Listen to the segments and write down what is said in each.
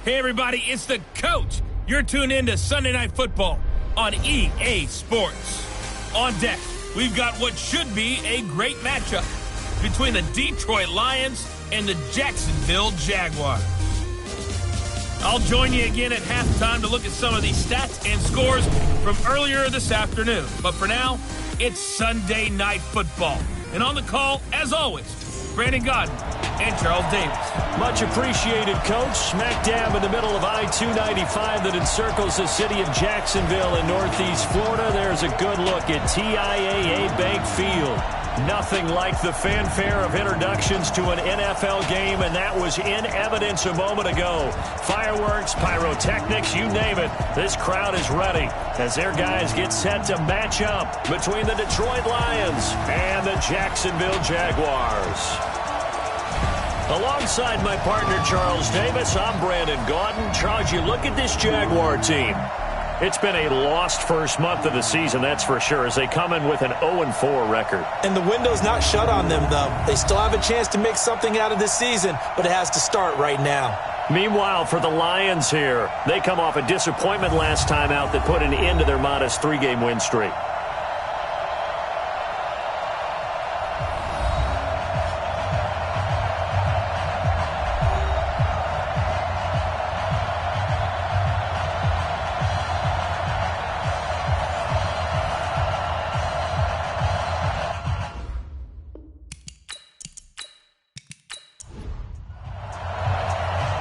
Hey, everybody, it's the coach. You're tuned in to Sunday Night Football on EA Sports. On deck, we've got what should be a great matchup between the Detroit Lions and the Jacksonville Jaguars. I'll join you again at halftime to look at some of these stats and scores from earlier this afternoon. But for now, it's Sunday Night Football. And on the call, as always, Brandon Godden and Charles Davis. Much appreciated, Coach. Smack dab in the middle of I-295 that encircles the city of Jacksonville in northeast Florida. There's a good look at TIAA Bank Field. Nothing like the fanfare of introductions to an NFL game, and that was in evidence a moment ago. Fireworks, pyrotechnics, you name it. This crowd is ready as their guys get set to match up between the Detroit Lions and the Jacksonville Jaguars. Alongside my partner, Charles Davis, I'm Brandon Godden. Charles, you look at this Jaguar team. It's been a lost first month of the season, that's for sure, as they come in with an 0-4 record. And the window's not shut on them, though. They still have a chance to make something out of this season, but it has to start right now. Meanwhile, for the Lions here, they come off a disappointment last time out that put an end to their modest 3-game win streak.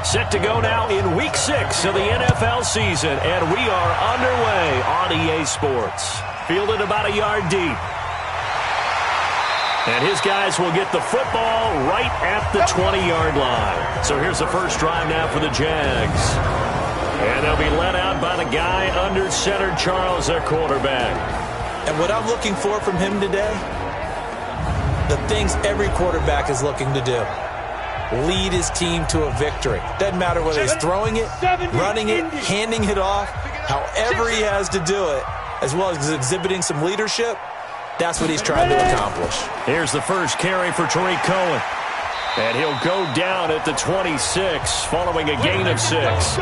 Set to go now in Week 6 of the NFL season, and we are underway on EA Sports. Fielded about a yard deep. And his guys will get the football right at the 20-yard line. So here's the first drive now for the Jags. And they'll be led out by the guy under center, Charles, their quarterback. And what I'm looking for from him today, the things every quarterback is looking to do. Lead his team to a victory. Doesn't matter whether he's throwing it, running it, handing it off, however he has to do it, as well as exhibiting some leadership, that's what he's trying to accomplish. Here's the first carry for Tariq Cohen. And he'll go down at the 26, following a gain of 6.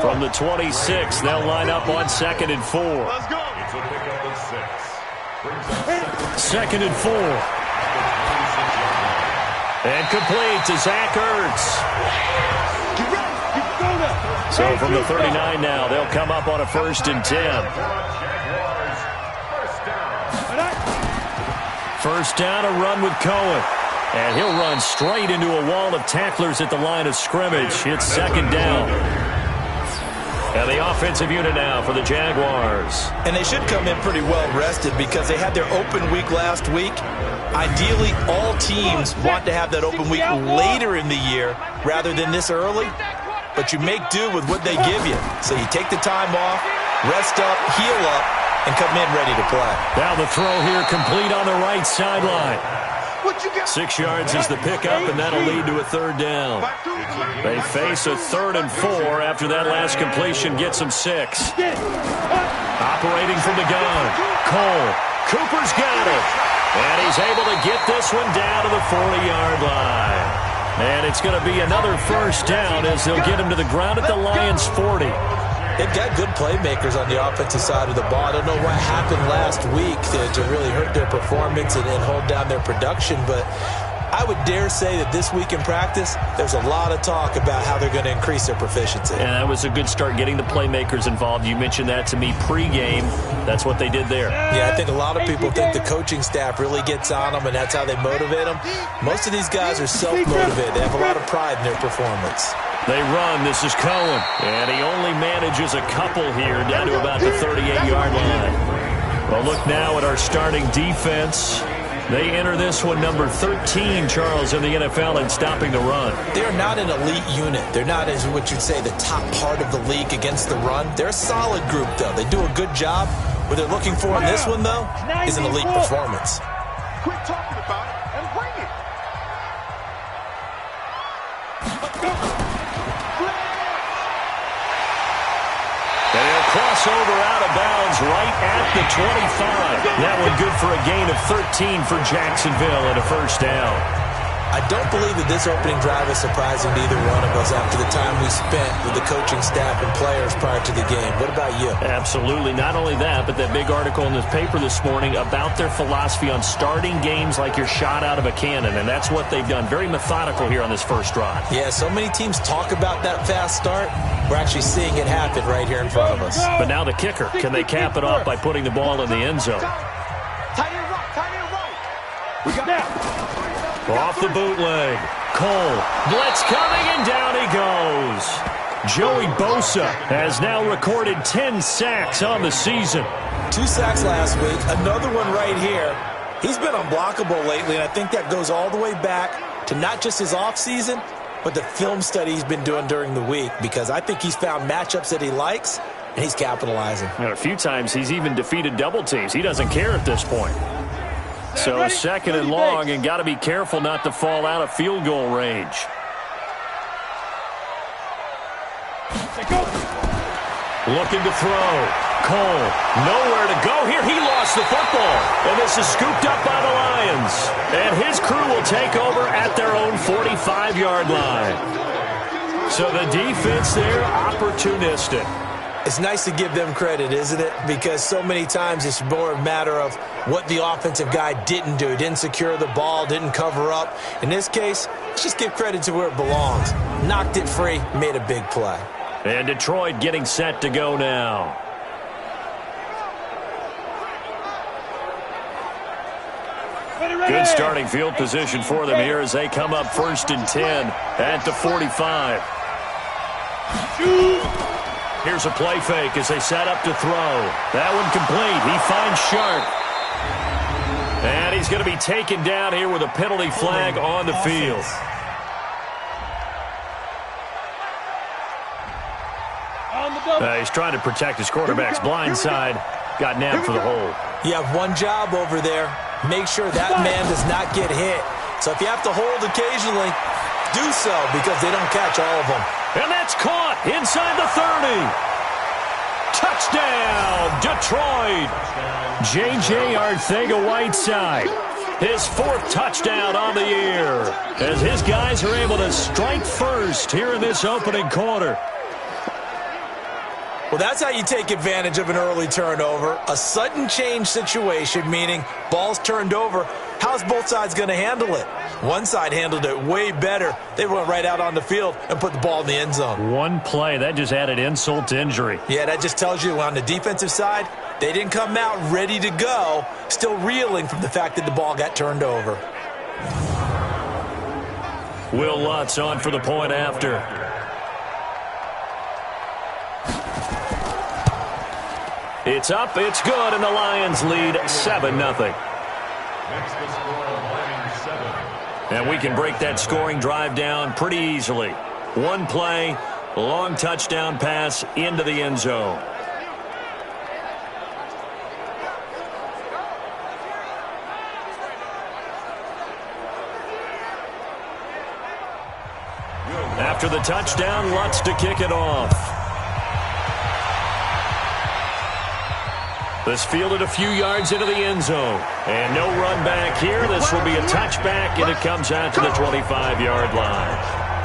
From the 26, they'll line up on 2nd and 4. 2nd and 4. And complete to Zach Ertz. So from the 39 now, they'll come up on a 1st and 10. First down, a run with Cohen. And he'll run straight into a wall of tacklers at the line of scrimmage. It's 2nd down. And the offensive unit now for the Jaguars. And they should come in pretty well rested because they had their open week last week. Ideally, all teams want to have that open week later in the year rather than this early. But you make do with what they give you. So you take the time off, rest up, heal up, and come in ready to play. Now the throw here complete on the right sideline. 6 yards is the pickup, and that'll lead to a 3rd down. They face a 3rd and 4 after that last completion gets them 6. Operating from the gun, Cole. Cooper's got it. And he's able to get this one down to the 40-yard line. And it's going to be another 1st down as they'll get him to the ground at the Lions' 40. They've got good playmakers on the offensive side of the ball. I don't know what happened last week to really hurt their performance and hold down their production, but I would dare say that this week in practice, there's a lot of talk about how they're going to increase their proficiency. And that was a good start getting the playmakers involved. You mentioned that to me pregame. That's what they did there. Yeah, I think a lot of people think the coaching staff really gets on them, and that's how they motivate them. Most of these guys are self-motivated. They have a lot of pride in their performance. They run. This is Cohen. And he only manages a couple here down to about the 38-yard line. Well, look now at our starting defense. They enter this one number 13, Charles, in the NFL in stopping the run. They're not an elite unit. They're not, as what you'd say, the top part of the league against the run. They're a solid group, though. They do a good job. What they're looking for in this one, though, is an elite performance. Quit talking about it and bring it. And he'll cross over out of bounds right at the 25. That one good for a gain of 13 for Jacksonville and a 1st down. I don't believe that this opening drive is surprising to either one of us after the time we spent with the coaching staff and players prior to the game. What about you? Absolutely. Not only that, but that big article in the paper this morning about their philosophy on starting games like you're shot out of a cannon, and that's what they've done. Very methodical here on this first drive. Yeah, so many teams talk about that fast start. We're actually seeing it happen right here in front of us. But now the kicker. Can they cap it off by putting the ball in the end zone? Tight end right. We got that. Off the bootleg. Cole. Blitz coming, and down he goes. Joey Bosa has now recorded 10 sacks on the season. 2 sacks last week. Another one right here. He's been unblockable lately, and I think that goes all the way back to not just his offseason, but the film study he's been doing during the week, because I think he's found matchups that he likes, and he's capitalizing. And a few times he's even defeated double teams. He doesn't care at this point. So second and long, and got to be careful not to fall out of field goal range. Looking to throw. Cole, nowhere to go here. He lost the football. And this is scooped up by the Lions. And his crew will take over at their own 45-yard line. So the defense there, opportunistic. It's nice to give them credit, isn't it? Because so many times it's more a matter of what the offensive guy didn't do. Didn't secure the ball, didn't cover up. In this case, let's just give credit to where it belongs. Knocked it free, made a big play. And Detroit getting set to go now. Good starting field position for them here as they come up 1st and 10 at the 45. Here's a play fake as they set up to throw. That one complete. He finds Sharp. And he's going to be taken down here with a penalty flag on the field. He's trying to protect his quarterback's blind side. Got nabbed for the hold. You have one job over there. Make sure that man does not get hit. So if you have to hold occasionally, do so, because they don't catch all of them. And that's caught inside the 30. Touchdown, Detroit. J.J. Arcega-Whiteside. His 4th touchdown on the year as his guys are able to strike first here in this opening quarter. Well, that's how you take advantage of an early turnover. A sudden change situation, meaning ball's turned over. How's both sides going to handle it? One side handled it way better. They went right out on the field and put the ball in the end zone. One play, that just added insult to injury. Yeah, that just tells you on the defensive side, they didn't come out ready to go, still reeling from the fact that the ball got turned over. Will Lutz on for the point after. It's up, it's good, and the Lions lead 7-0. And we can break that scoring drive down pretty easily. One play, long touchdown pass into the end zone. After the touchdown, Lutz to kick it off. This fielded a few yards into the end zone. And no run back here. This will be a touchback, and it comes out to the 25-yard line.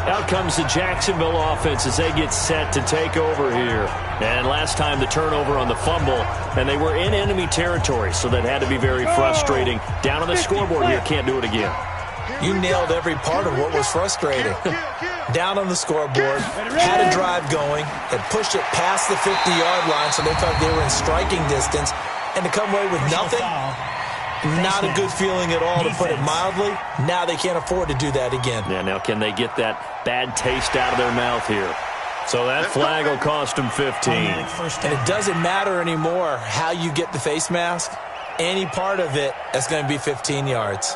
Out comes the Jacksonville offense as they get set to take over here. And last time the turnover on the fumble, and they were in enemy territory, so that had to be very frustrating. Down on the scoreboard here, can't do it again. You nailed every part of what was frustrating. Down on the scoreboard, had a drive going, had pushed it past the 50-yard line, so they thought they were in striking distance, and to come away with nothing, not a good feeling at all, to put it mildly. Now they can't afford to do that again. Yeah, now can they get that bad taste out of their mouth here? So that flag will cost them 15. And it doesn't matter anymore how you get the face mask. Any part of it, that's going to be 15 yards.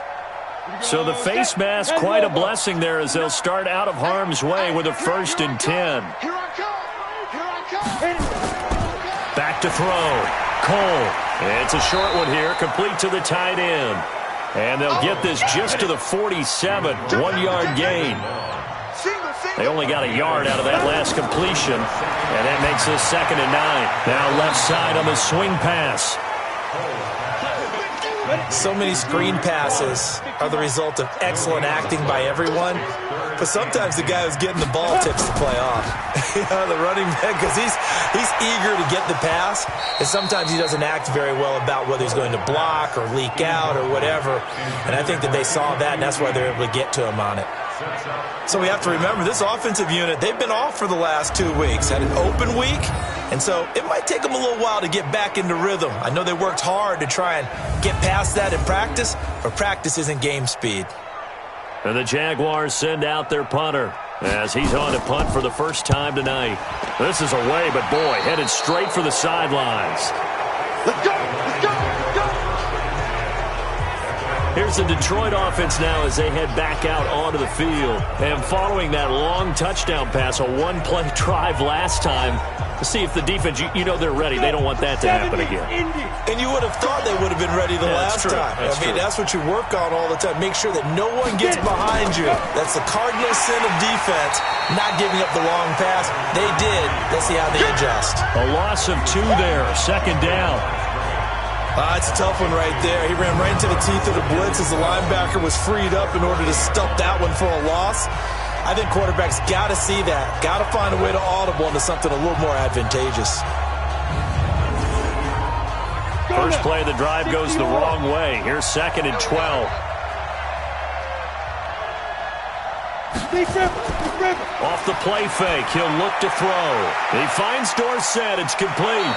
So the face mask, quite a blessing there as they'll start out of harm's way with a 1st and 10. Back to throw. Cole. It's a short one here, complete to the tight end. And they'll get this just to the 47, 1-yard gain. They only got a yard out of that last completion, and that makes this 2nd and 9. Now left side on the swing pass. So many screen passes are the result of excellent acting by everyone. But sometimes the guy who's getting the ball tips the play off. The running back, because he's eager to get the pass, and sometimes he doesn't act very well about whether he's going to block or leak out or whatever. And I think that they saw that, and that's why they're able to get to him on it. So we have to remember, this offensive unit, they've been off for the last 2 weeks, had an open week, and so it might take them a little while to get back into rhythm. I know they worked hard to try and get past that in practice, but practice isn't game speed. And the Jaguars send out their punter as he's on to punt for the first time tonight. This is away, but boy, headed straight for the sidelines. Let's go! Let's go! Let's go! Here's the Detroit offense now as they head back out onto the field. And following that long touchdown pass, a one-play drive last time, to see if the defense, you know they're ready. They don't want that to happen again. And you would have thought they would have been ready the last time. That's what you work on all the time. Make sure that no one gets behind you. That's the cardinal sin of defense, not giving up the long pass. They did. Let's see how they adjust. A loss of 2 there, second down. It's a tough one right there. He ran right into the teeth of the blitz as the linebacker was freed up in order to stop that one for a loss. I think quarterbacks got to see that. Got to find a way to audible into something a little more advantageous. First play of the drive goes the wrong way. Here's 2nd and 12. Off the play fake, he'll look to throw. He finds Dorsett. It's complete.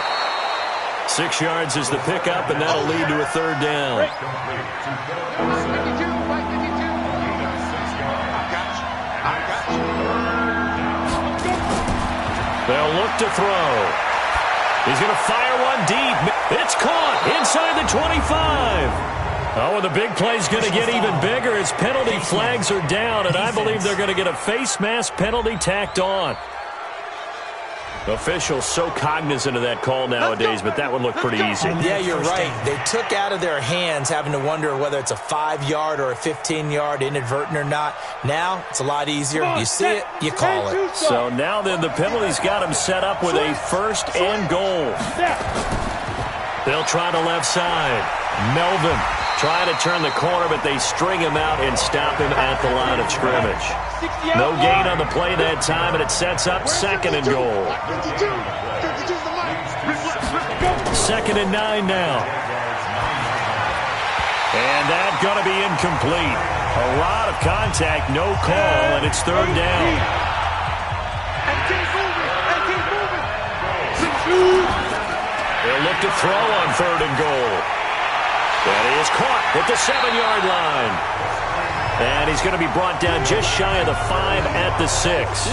6 yards is the pickup, and that'll lead to a 3rd down. They'll look to throw. He's going to fire one deep. It's caught inside the 25. Oh, and the big play's going to get even bigger as penalty flags are down, and I believe they're going to get a face mask penalty tacked on. Officials so cognizant of that call nowadays, but that one looked pretty easy. Yeah, you're right. They took out of their hands having to wonder whether it's a 5-yard or a 15-yard, inadvertent or not. Now, it's a lot easier. You see it, you call it. So now then, the penalty's got him set up with a 1st and goal. They'll try to left side. Melvin trying to turn the corner, but they string him out and stop him at the line of scrimmage. No gain on the play that time, and it sets up 2nd and goal. 2nd and 9 now. And that's going to be incomplete. A lot of contact, no call, and it's 3rd down. They'll look to throw on 3rd and goal. And he is caught at the 7-yard line. And he's going to be brought down just shy of the 5 at the 6.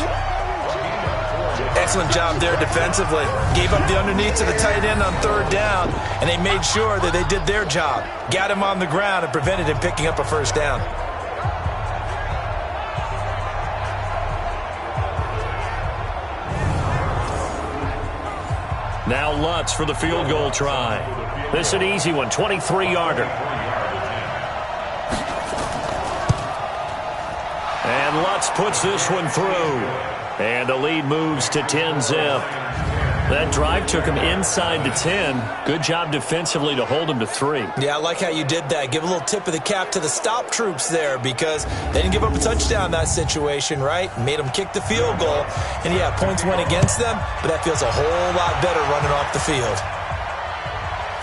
Excellent job there defensively. Gave up the underneath to the tight end on 3rd down, and they made sure that they did their job. Got him on the ground and prevented him picking up a 1st down. Now Lutz for the field goal try. This is an easy one, 23-yarder. And Lutz puts this one through. And the lead moves to 10-zip. That drive took him inside to 10. Good job defensively to hold him to 3. Yeah, I like how you did that. Give a little tip of the cap to the stop troops there because they didn't give up a touchdown in that situation, right? Made them kick the field goal. And, yeah, points went against them, but that feels a whole lot better running off the field.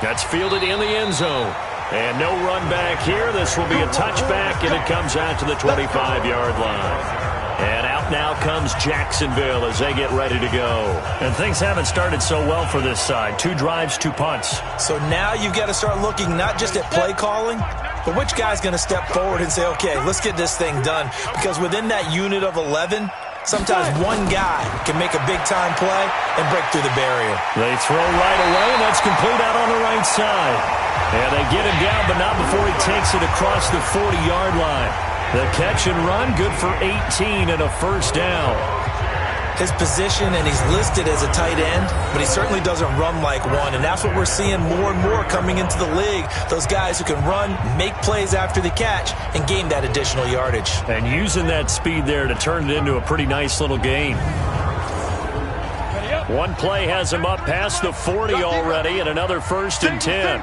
That's fielded in the end zone. And no run back here. This will be a touchback, and it comes out to the 25-yard line. And out now comes Jacksonville as they get ready to go. And things haven't started so well for this side. 2 drives, 2 punts. So now you've got to start looking not just at play calling, but which guy's going to step forward and say, okay, let's get this thing done. Because within that unit of 11, sometimes one guy can make a big-time play and break through the barrier. They throw right away, and that's complete out on the right side. And they get him down, but not before he takes it across the 40-yard line. The catch and run, good for 18 and a 1st down. His position, and he's listed as a tight end, but he certainly doesn't run like one, and that's what we're seeing more and more coming into the league. Those guys who can run, make plays after the catch, and gain that additional yardage. And using that speed there to turn it into a pretty nice little gain. One play has him up past the 40 already, and another 1st and 10.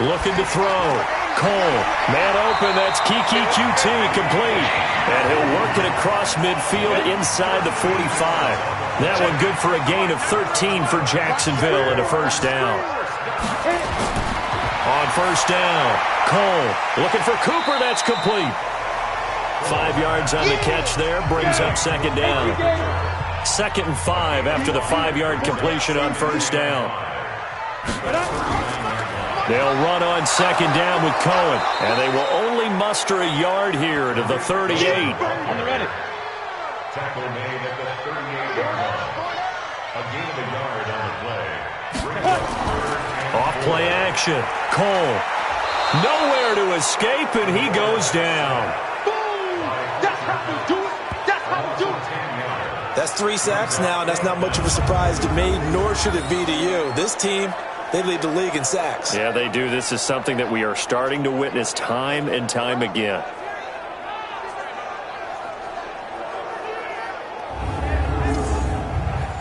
looking to throw. Cole, man open, that's Kiki QT, complete. And he'll work it across midfield inside the 45. That one good for a gain of 13 for Jacksonville and a first down. On first down, Cole looking for Cooper, that's complete. 5 yards on the catch there, brings up second down. 2nd and 5 after the 5-yard completion on first down. They'll run on second down with Cohen, and they will only muster a yard here to the 38. Tackle made at the 38-yard line. A gain of a yard on the play. Off play action. Cole. Nowhere to escape, and he goes down. That's how we do it. That's how we do it. That's 3 sacks now, and that's not much of a surprise to me, nor should it be to you. This team, they lead the league in sacks. Yeah, they do. This is something that we are starting to witness time and time again.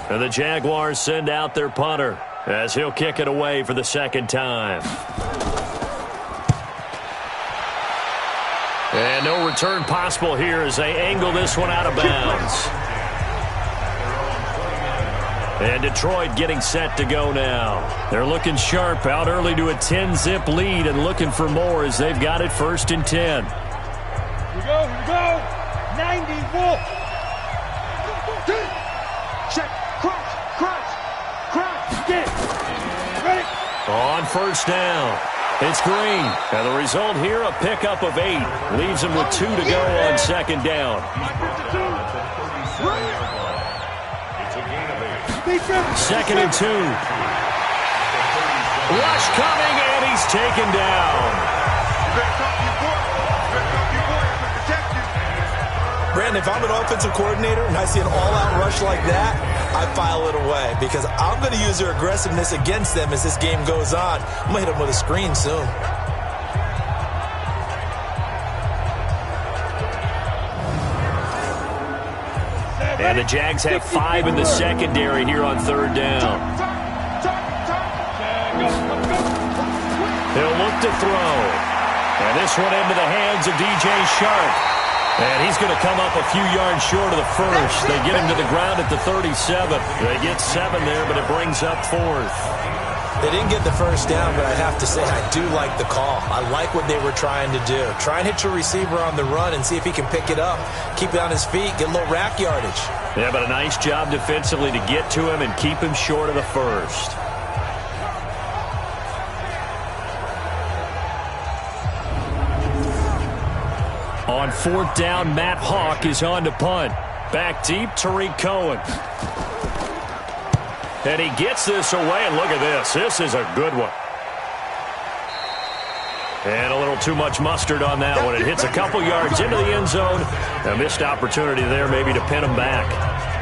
And the Jaguars send out their punter as he'll kick it away for the second time. And no return possible here as they angle this one out of bounds. And Detroit getting set to go now. They're looking sharp, out early to a 10-zip lead and looking for more as they've got it 1st and 10. Here we go. 94. Check. Crunch. Get it. Ready. On first down, it's Green. And the result here, a pickup of 8. Leaves him with 2 to go on second down. 2nd and 2. Rush coming, and he's taken down. Brandon, if I'm an offensive coordinator and I see an all-out rush like that, I file it away because I'm going to use their aggressiveness against them as this game goes on. I'm going to hit them with a screen soon. And the Jags have 5 in the secondary here on third down. He'll look to throw. And this one into the hands of DJ Shark. And he's going to come up a few yards short of the first. They get him to the ground at the 37. They get 7 there, but it brings up 4th. They didn't get the first down, but I have to say I do like the call. I like what they were trying to do. Try and hit your receiver on the run and see if he can pick it up. Keep it on his feet, get a little rack yardage. Yeah, but a nice job defensively to get to him and keep him short of the first. On 4th down, Matt Hawk is on to punt. Back deep, Tariq Cohen. And he gets this away, and look at this. This is a good one. And a little too much mustard on that one. It hits a couple yards into the end zone. A missed opportunity there maybe to pin him back.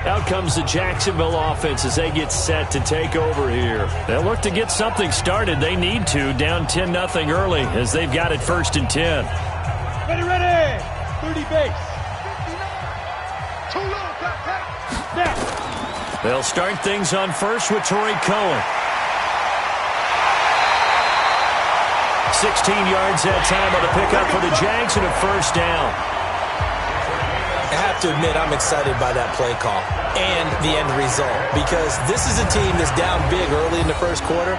Out comes the Jacksonville offense as they get set to take over here. They'll look to get something started. They need to, down 10-0 early as they've got it 1st and 10. Ready. 30 base. 2 low, now. They'll start things on first with Tariq Cohen. 16 yards that time on the pickup for the Jags and a first down. I have to admit I'm excited by that play call and the end result because this is a team that's down big early in the first quarter,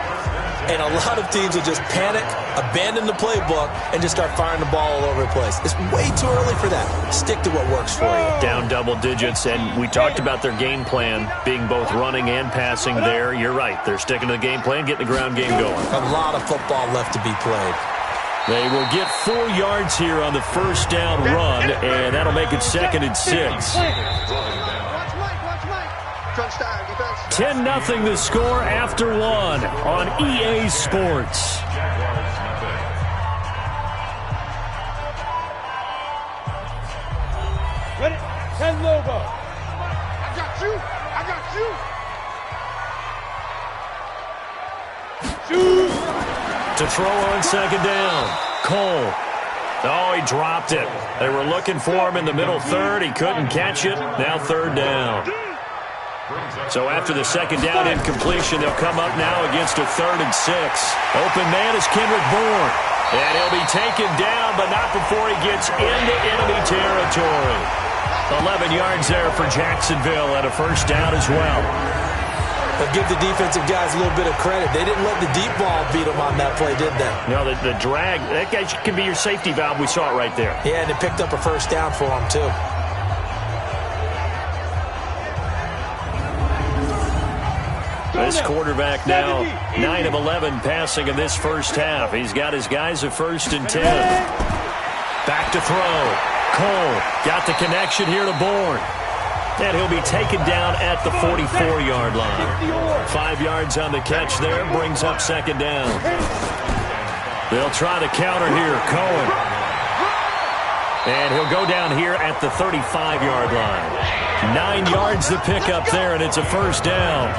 and a lot of teams will just panic, abandon the playbook, and just start firing the ball all over the place. It's way too early for that. Stick to what works for you. Down double digits, and we talked about their game plan being both running and passing there. You're right. They're sticking to the game plan, getting the ground game going. A lot of football left to be played. They will get 4 yards here on the first down run, and that'll make it 2nd and 6. 10-0 the score after 1 on EA Sports. Ready? 10 Lobo. I got you. Shoot. To throw on second down. Cole. Oh, he dropped it. They were looking for him in the middle third. He couldn't catch it. Now 3rd down. So after the second down incompletion, they'll come up now against a 3rd and 6. Open man is Kendrick Bourne. And he'll be taken down, but not before he gets into enemy territory. 11 yards there for Jacksonville and a first down as well. But give the defensive guys a little bit of credit. They didn't let the deep ball beat them on that play, did they? No, the drag, that guy can be your safety valve. We saw it right there. Yeah, and it picked up a first down for them, too. This quarterback now 9 of 11 passing in this first half. He's got his guys at 1st and 10. Back to throw. Cole got the connection here to Bourne. And he'll be taken down at the 44-yard line. 5 yards on the catch there, brings up 2nd down. They'll try the counter here. Cohen. And he'll go down here at the 35-yard line. 9 yards to pick up there, and it's a first down.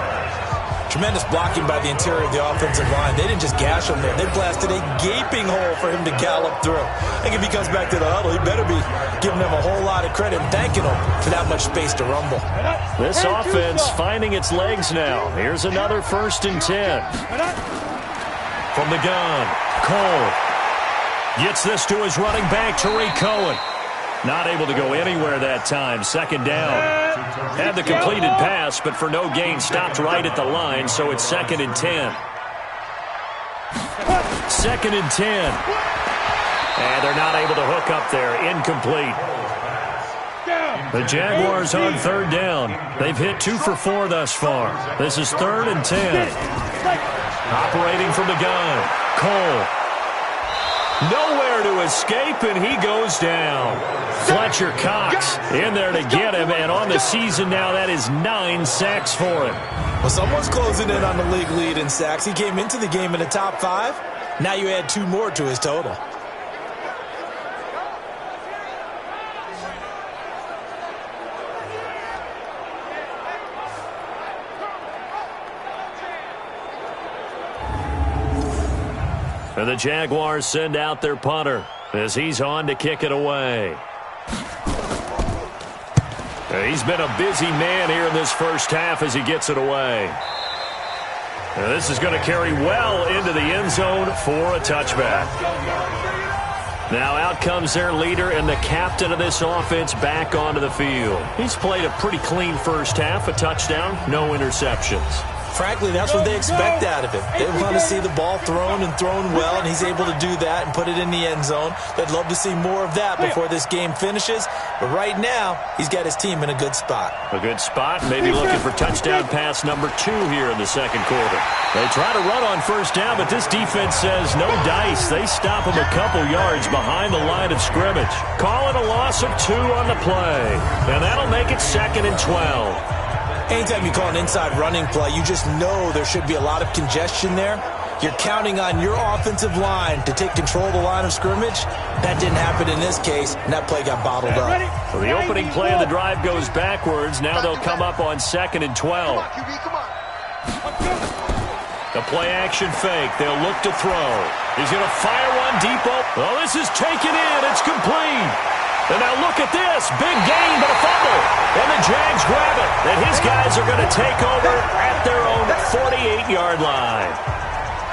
Tremendous blocking by the interior of the offensive line. They didn't just gash him there. They blasted a gaping hole for him to gallop through. I think if he comes back to the huddle, he better be giving them a whole lot of credit and thanking them for that much space to rumble. This offense finding its legs now. Here's another 1st and 10. From the gun, Cole gets this to his running back, Tariq Cohen. Not able to go anywhere that time. 2nd down. Had the completed pass, but for no gain, stopped right at the line, so it's 2nd and 10. 2nd and 10. And they're not able to hook up there. Incomplete. The Jaguars on 3rd down. They've hit 2 for 4 thus far. This is 3rd and 10. Operating from the gun. Cole. Nowhere to escape, and he goes down. Fletcher Cox in there to get him, and on the season now, that is 9 sacks for him. Well, someone's closing in on the league lead in sacks. He came into the game in the top 5. Now you add 2 more to his total. And the Jaguars send out their punter as he's on to kick it away. He's been a busy man here in this first half as he gets it away. And this is going to carry well into the end zone for a touchback. Now out comes their leader and the captain of this offense back onto the field. He's played a pretty clean first half, a touchdown, no interceptions. Frankly, that's what they expect out of him. They want to see the ball thrown and thrown well, and he's able to do that and put it in the end zone. They'd love to see more of that before this game finishes. But right now, he's got his team in a good spot. A good spot, maybe looking for touchdown pass number 2 here in the second quarter. They try to run on first down, but this defense says no dice. They stop him a couple yards behind the line of scrimmage. Call it a loss of 2 on the play, and that'll make it 2nd and 12. Anytime you call an inside running play, you just know there should be a lot of congestion there. You're counting on your offensive line to take control of the line of scrimmage. That didn't happen in this case, and that play got bottled up. So the opening play of the drive goes backwards. Now they'll come up on 2nd and 12. The play action fake. They'll look to throw. He's going to fire one deep. Well, this is taken in. It's complete. And now look at this. Big gain, but a fumble. And the Jags grab it. And his guys are going to take over at their own 48-yard line.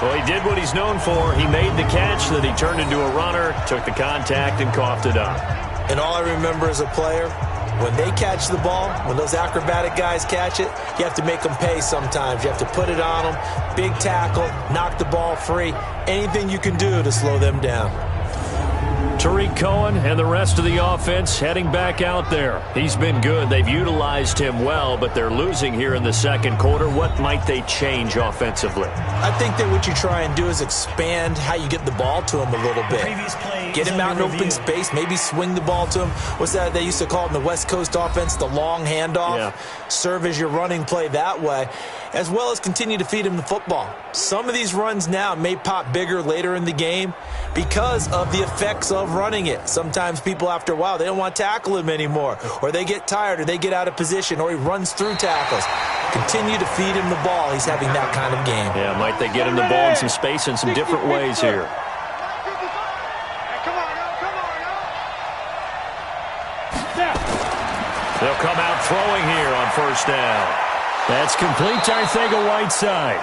Well, he did what he's known for. He made the catch, then he turned into a runner, took the contact, and coughed it up. And all I remember as a player, when they catch the ball, when those acrobatic guys catch it, you have to make them pay sometimes. You have to put it on them. Big tackle, knock the ball free. Anything you can do to slow them down. Tariq Cohen and the rest of the offense heading back out there. He's been good. They've utilized him well, but they're losing here in the second quarter. What might they change offensively? I think that what you try and do is expand how you get the ball to him a little bit. Get him out in open space, maybe swing the ball to him. What's that they used to call it in the West Coast offense, the long handoff? Yeah. Serve as your running play that way, as well as continue to feed him the football. Some of these runs now may pop bigger later in the game because of the effects of running it. Sometimes people, after a while, they don't want to tackle him anymore, or they get tired, or they get out of position, or he runs through tackles. Continue to feed him the ball. He's having that kind of game. Yeah, might they get him the ball in some space in some different ways here. They'll come out throwing here on first down. That's complete to Arcega-Whiteside.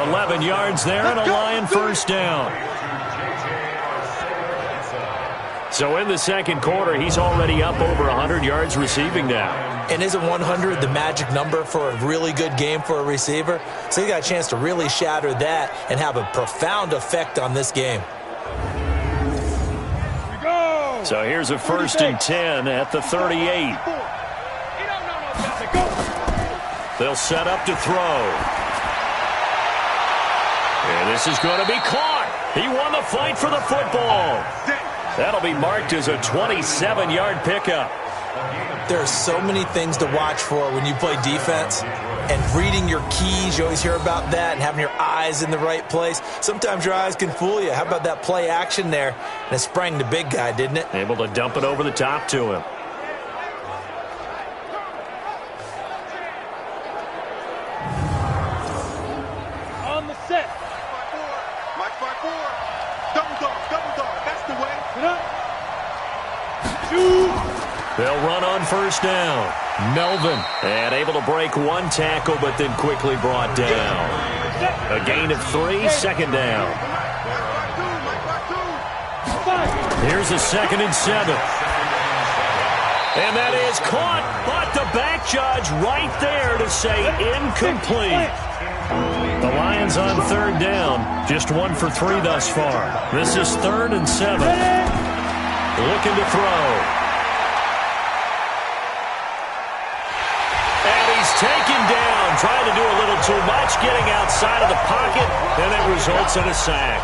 11 yards there and a Lion first down. So in the second quarter, he's already up over 100 yards receiving now. And isn't 100 the magic number for a really good game for a receiver? So he got a chance to really shatter that and have a profound effect on this game. So here's a 1st and 10 at the 38. They'll set up to throw. And this is going to be caught. He won the fight for the football. That'll be marked as a 27-yard pickup. There are so many things to watch for when you play defense. And reading your keys, you always hear about that, and having your eyes in the right place. Sometimes your eyes can fool you. How about that play action there? And it sprang the big guy, didn't it? Able to dump it over the top to him. On the set. Mike 5-4. Double dog. That's the way. Shoot. They'll run on first down. Melvin. And able to break one tackle, but then quickly brought down. A gain of 3, second down. Here's a 2nd and 7. And that is caught, but the back judge right there to say incomplete. The Lions on 3rd down. Just 1 for 3 thus far. This is 3rd and 7. Looking to throw. Taken down, trying to do a little too much, getting outside of the pocket, and it results in a sack.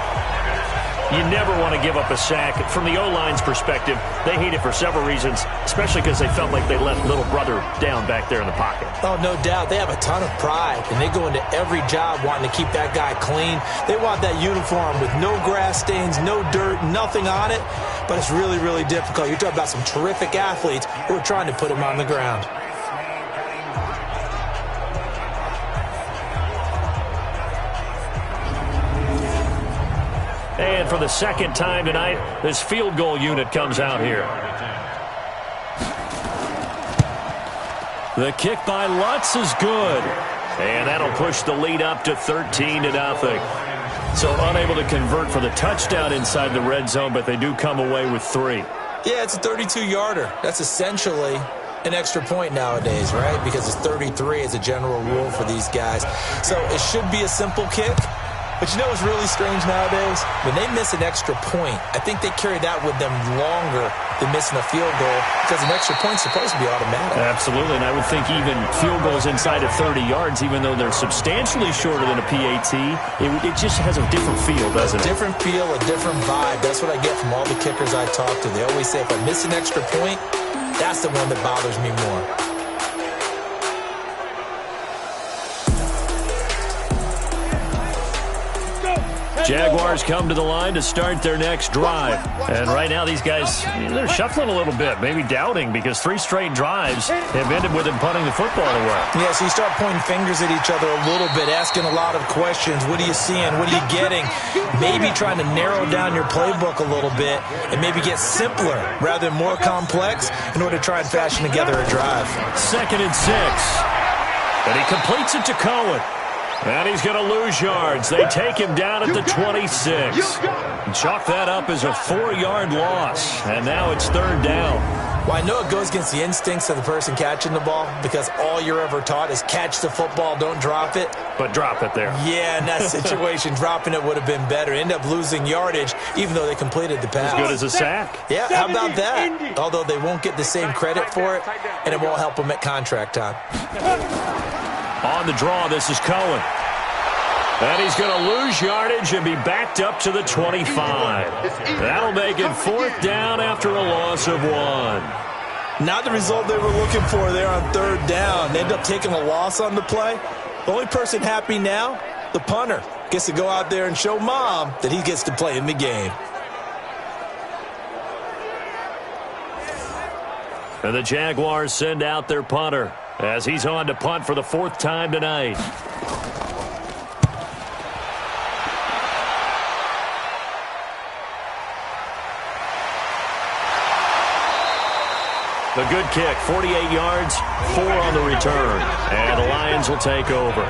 You never want to give up a sack. From the O-line's perspective, they hate it for several reasons, especially because they felt like they left little brother down back there in the pocket. Oh, no doubt. They have a ton of pride, and they go into every job wanting to keep that guy clean. They want that uniform with no grass stains, no dirt, nothing on it, but it's really, really difficult. You're talking about some terrific athletes who are trying to put him on the ground. And for the second time tonight, this field goal unit comes out here. The kick by Lutz is good. And that'll push the lead up to 13-0. So unable to convert for the touchdown inside the red zone, but they do come away with 3. Yeah, it's a 32-yarder. That's essentially an extra point nowadays, right? Because it's 33 as a general rule for these guys. So it should be a simple kick. But you know what's really strange nowadays? When they miss an extra point, I think they carry that with them longer than missing a field goal because an extra point's supposed to be automatic. Absolutely, and I would think even field goals inside of 30 yards, even though they're substantially shorter than a PAT, it just has a different feel, doesn't it? A different feel, a different vibe. That's what I get from all the kickers I talk to. They always say if I miss an extra point, that's the one that bothers me more. Jaguars come to the line to start their next drive. And right now these guys, they're shuffling a little bit, maybe doubting, because 3 straight drives have ended with them punting the football away. Yeah, so you start pointing fingers at each other a little bit, asking a lot of questions. What are you seeing? What are you getting? Maybe trying to narrow down your playbook a little bit and maybe get simpler rather than more complex in order to try and fashion together a drive. 2nd and 6. And he completes it to Cohen. And he's going to lose yards. They take him down at the 26. And chalk that up as a 4-yard loss. And now it's 3rd down. Well, I know it goes against the instincts of the person catching the ball because all you're ever taught is catch the football, don't drop it. But drop it there. Yeah, in that situation, dropping it would have been better. End up losing yardage, even though they completed the pass. As good as a sack. Yeah, how about that? Although they won't get the same credit for it, and it won't help them at contract time. On the draw, this is Cohen. And he's going to lose yardage and be backed up to the 25. That'll make it 4th down after a loss of 1. Not the result they were looking for there on 3rd down. They end up taking a loss on the play. The only person happy now, the punter, gets to go out there and show mom that he gets to play in the game. And the Jaguars send out their punter as he's on to punt for the 4th time tonight. The good kick, 48 yards, 4 on the return. And the Lions will take over.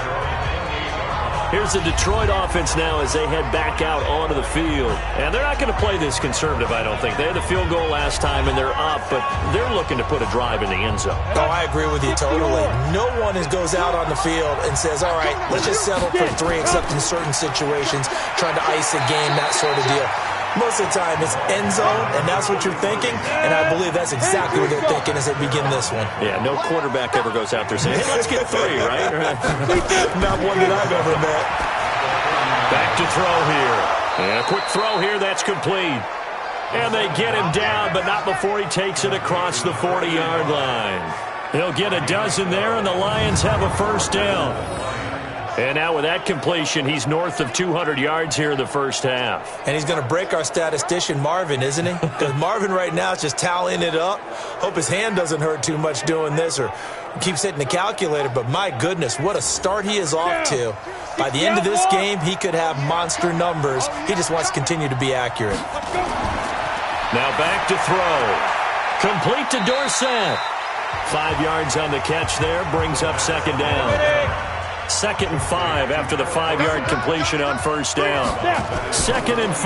Here's the Detroit offense now as they head back out onto the field. And they're not going to play this conservative, I don't think. They had the field goal last time, and they're up, but they're looking to put a drive in the end zone. Oh, I agree with you totally. No one goes out on the field and says, all right, let's just settle for 3, except in certain situations, trying to ice a game, that sort of deal. Most of the time, it's end zone, and that's what you're thinking, and I believe that's exactly what they're thinking as they begin this one. Yeah, no quarterback ever goes out there saying, hey, let's get 3, right? Not one that I've ever met. Back to throw here. And a quick throw here, that's complete. And they get him down, but not before he takes it across the 40-yard line. He'll get a dozen there, and the Lions have a first down. And now with that completion, he's north of 200 yards here in the first half. And he's going to break our statistician, Marvin, isn't he? Because Marvin right now is just tallying it up. Hope his hand doesn't hurt too much doing this or keeps hitting the calculator. But my goodness, what a start he is off to. By the end of this game, he could have monster numbers. He just wants to continue to be accurate. Now back to throw. Complete to Dorsett. 5 yards on the catch there, brings up second down. 2nd and 5 after the 5-yard completion on first down. 2nd and 5.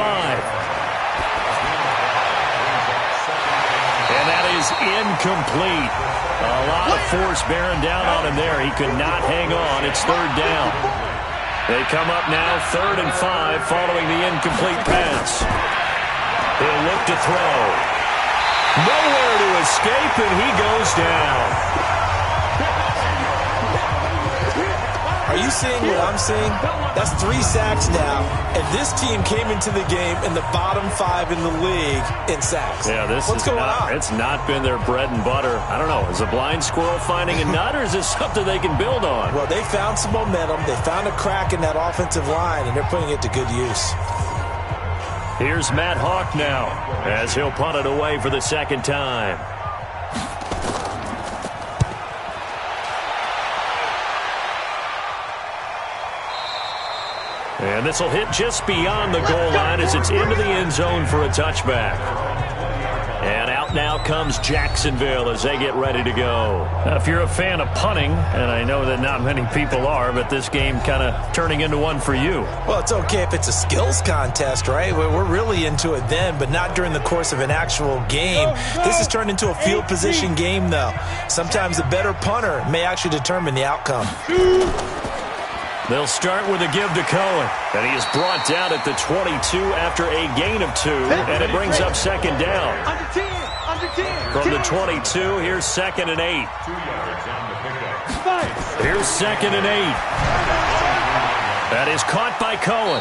And that is incomplete. A lot of force bearing down on him there. He could not hang on. It's 3rd down. They come up now 3rd and 5 following the incomplete pass. He'll look to throw. Nowhere to escape, and he goes down. Are you seeing what I'm seeing? That's 3 sacks now. And this team came into the game in the bottom 5 in the league in sacks. Yeah, what's going on? It's not been their bread and butter. I don't know. Is a blind squirrel finding a nut, or is this something they can build on? Well, they found some momentum. They found a crack in that offensive line, and they're putting it to good use. Here's Matt Hawk now as he'll punt it away for the 2nd time. And this will hit just beyond the goal line as it's into the end zone for a touchback. And out now comes Jacksonville as they get ready to go. Now, if you're a fan of punting, and I know that not many people are, but this game kind of turning into one for you. Well, it's okay if it's a skills contest, right? We're really into it then, but not during the course of an actual game. This has turned into a field position game, though. Sometimes the better punter may actually determine the outcome. They'll start with a give to Cohen. And he is brought down at the 22 after a gain of 2. And it brings up 2nd down. From the 22, here's 2nd and 8. 2 yards on the pickup. Here's 2nd and 8. That is caught by Cohen.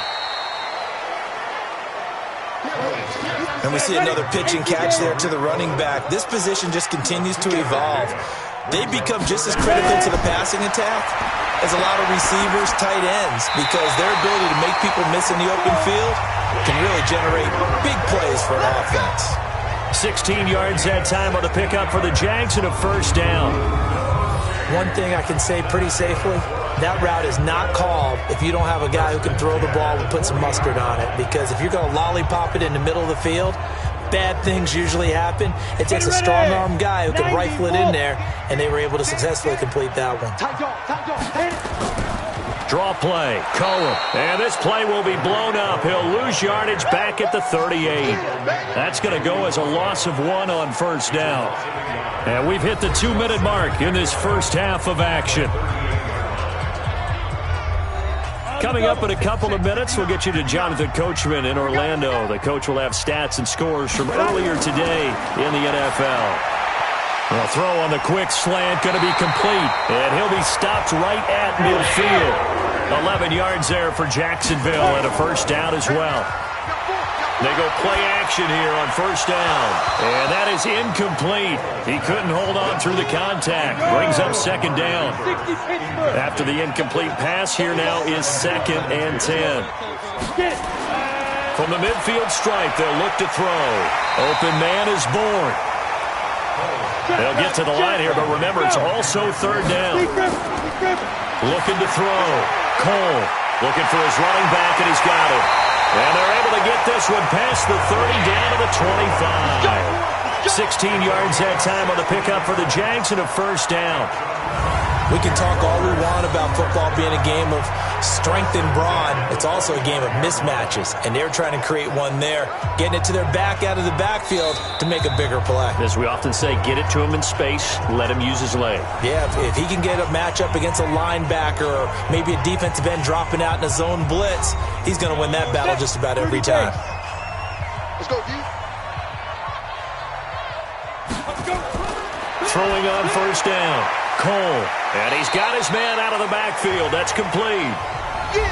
And we see another pitch and catch there to the running back. This position just continues to evolve. They become just as critical to the passing attack as a lot of receivers, tight ends, because their ability to make people miss in the open field can really generate big plays for an offense. 16 yards that time on the pickup for the Jags and a first down. One thing I can say pretty safely, that route is not called if you don't have a guy who can throw the ball and put some mustard on it, because if you're going to lollipop it in the middle of the field, bad things usually happen. It takes a strong-arm guy who can rifle it in there, and they were able to successfully complete that one. Draw play, Cohen. And this play will be blown up. He'll lose yardage back at the 38. That's going to go as a loss of 1 on first down. And we've hit the 2-minute mark in this first half of action. Coming up in a couple of minutes, we'll get you to Jonathan Coachman in Orlando. The coach will have stats and scores from earlier today in the NFL. A throw on the quick slant, going to be complete. And he'll be stopped right at midfield. 11 yards there for Jacksonville and a first down as well. They go play action here on first down. And that is incomplete. He couldn't hold on through the contact. Brings up 2nd down. After the incomplete pass, here now is 2nd and 10. From the midfield stripe, they'll look to throw. Open man is born. They'll get to the line here, but remember, it's also 3rd down. Looking to throw. Cole looking for his running back, and he's got it. And they're able to get this one past the 30 down to the 25. 16 yards that time on the pickup for the Jags and a first down. We can talk all we want about football being a game of strength and brawn. It's also a game of mismatches, and they're trying to create one there, getting it to their back out of the backfield to make a bigger play. As we often say, get it to him in space, let him use his leg. Yeah, if he can get a matchup against a linebacker or maybe a defensive end dropping out in a zone blitz, he's going to win that battle just about every time. Let's go, D. Throwing on first down. Cole, and he's got his man out of the backfield. That's complete.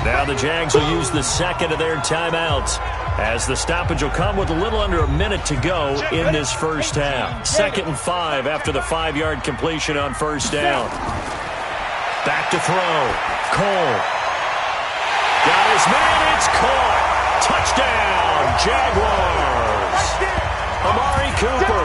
Now the Jags will use the second of their timeouts as the stoppage will come with a little under a minute to go in this first half. 2nd and 5 after the 5-yard completion on first down. Back to throw. Cole. Got his man. It's caught. Touchdown, Jaguars. Amari Cooper.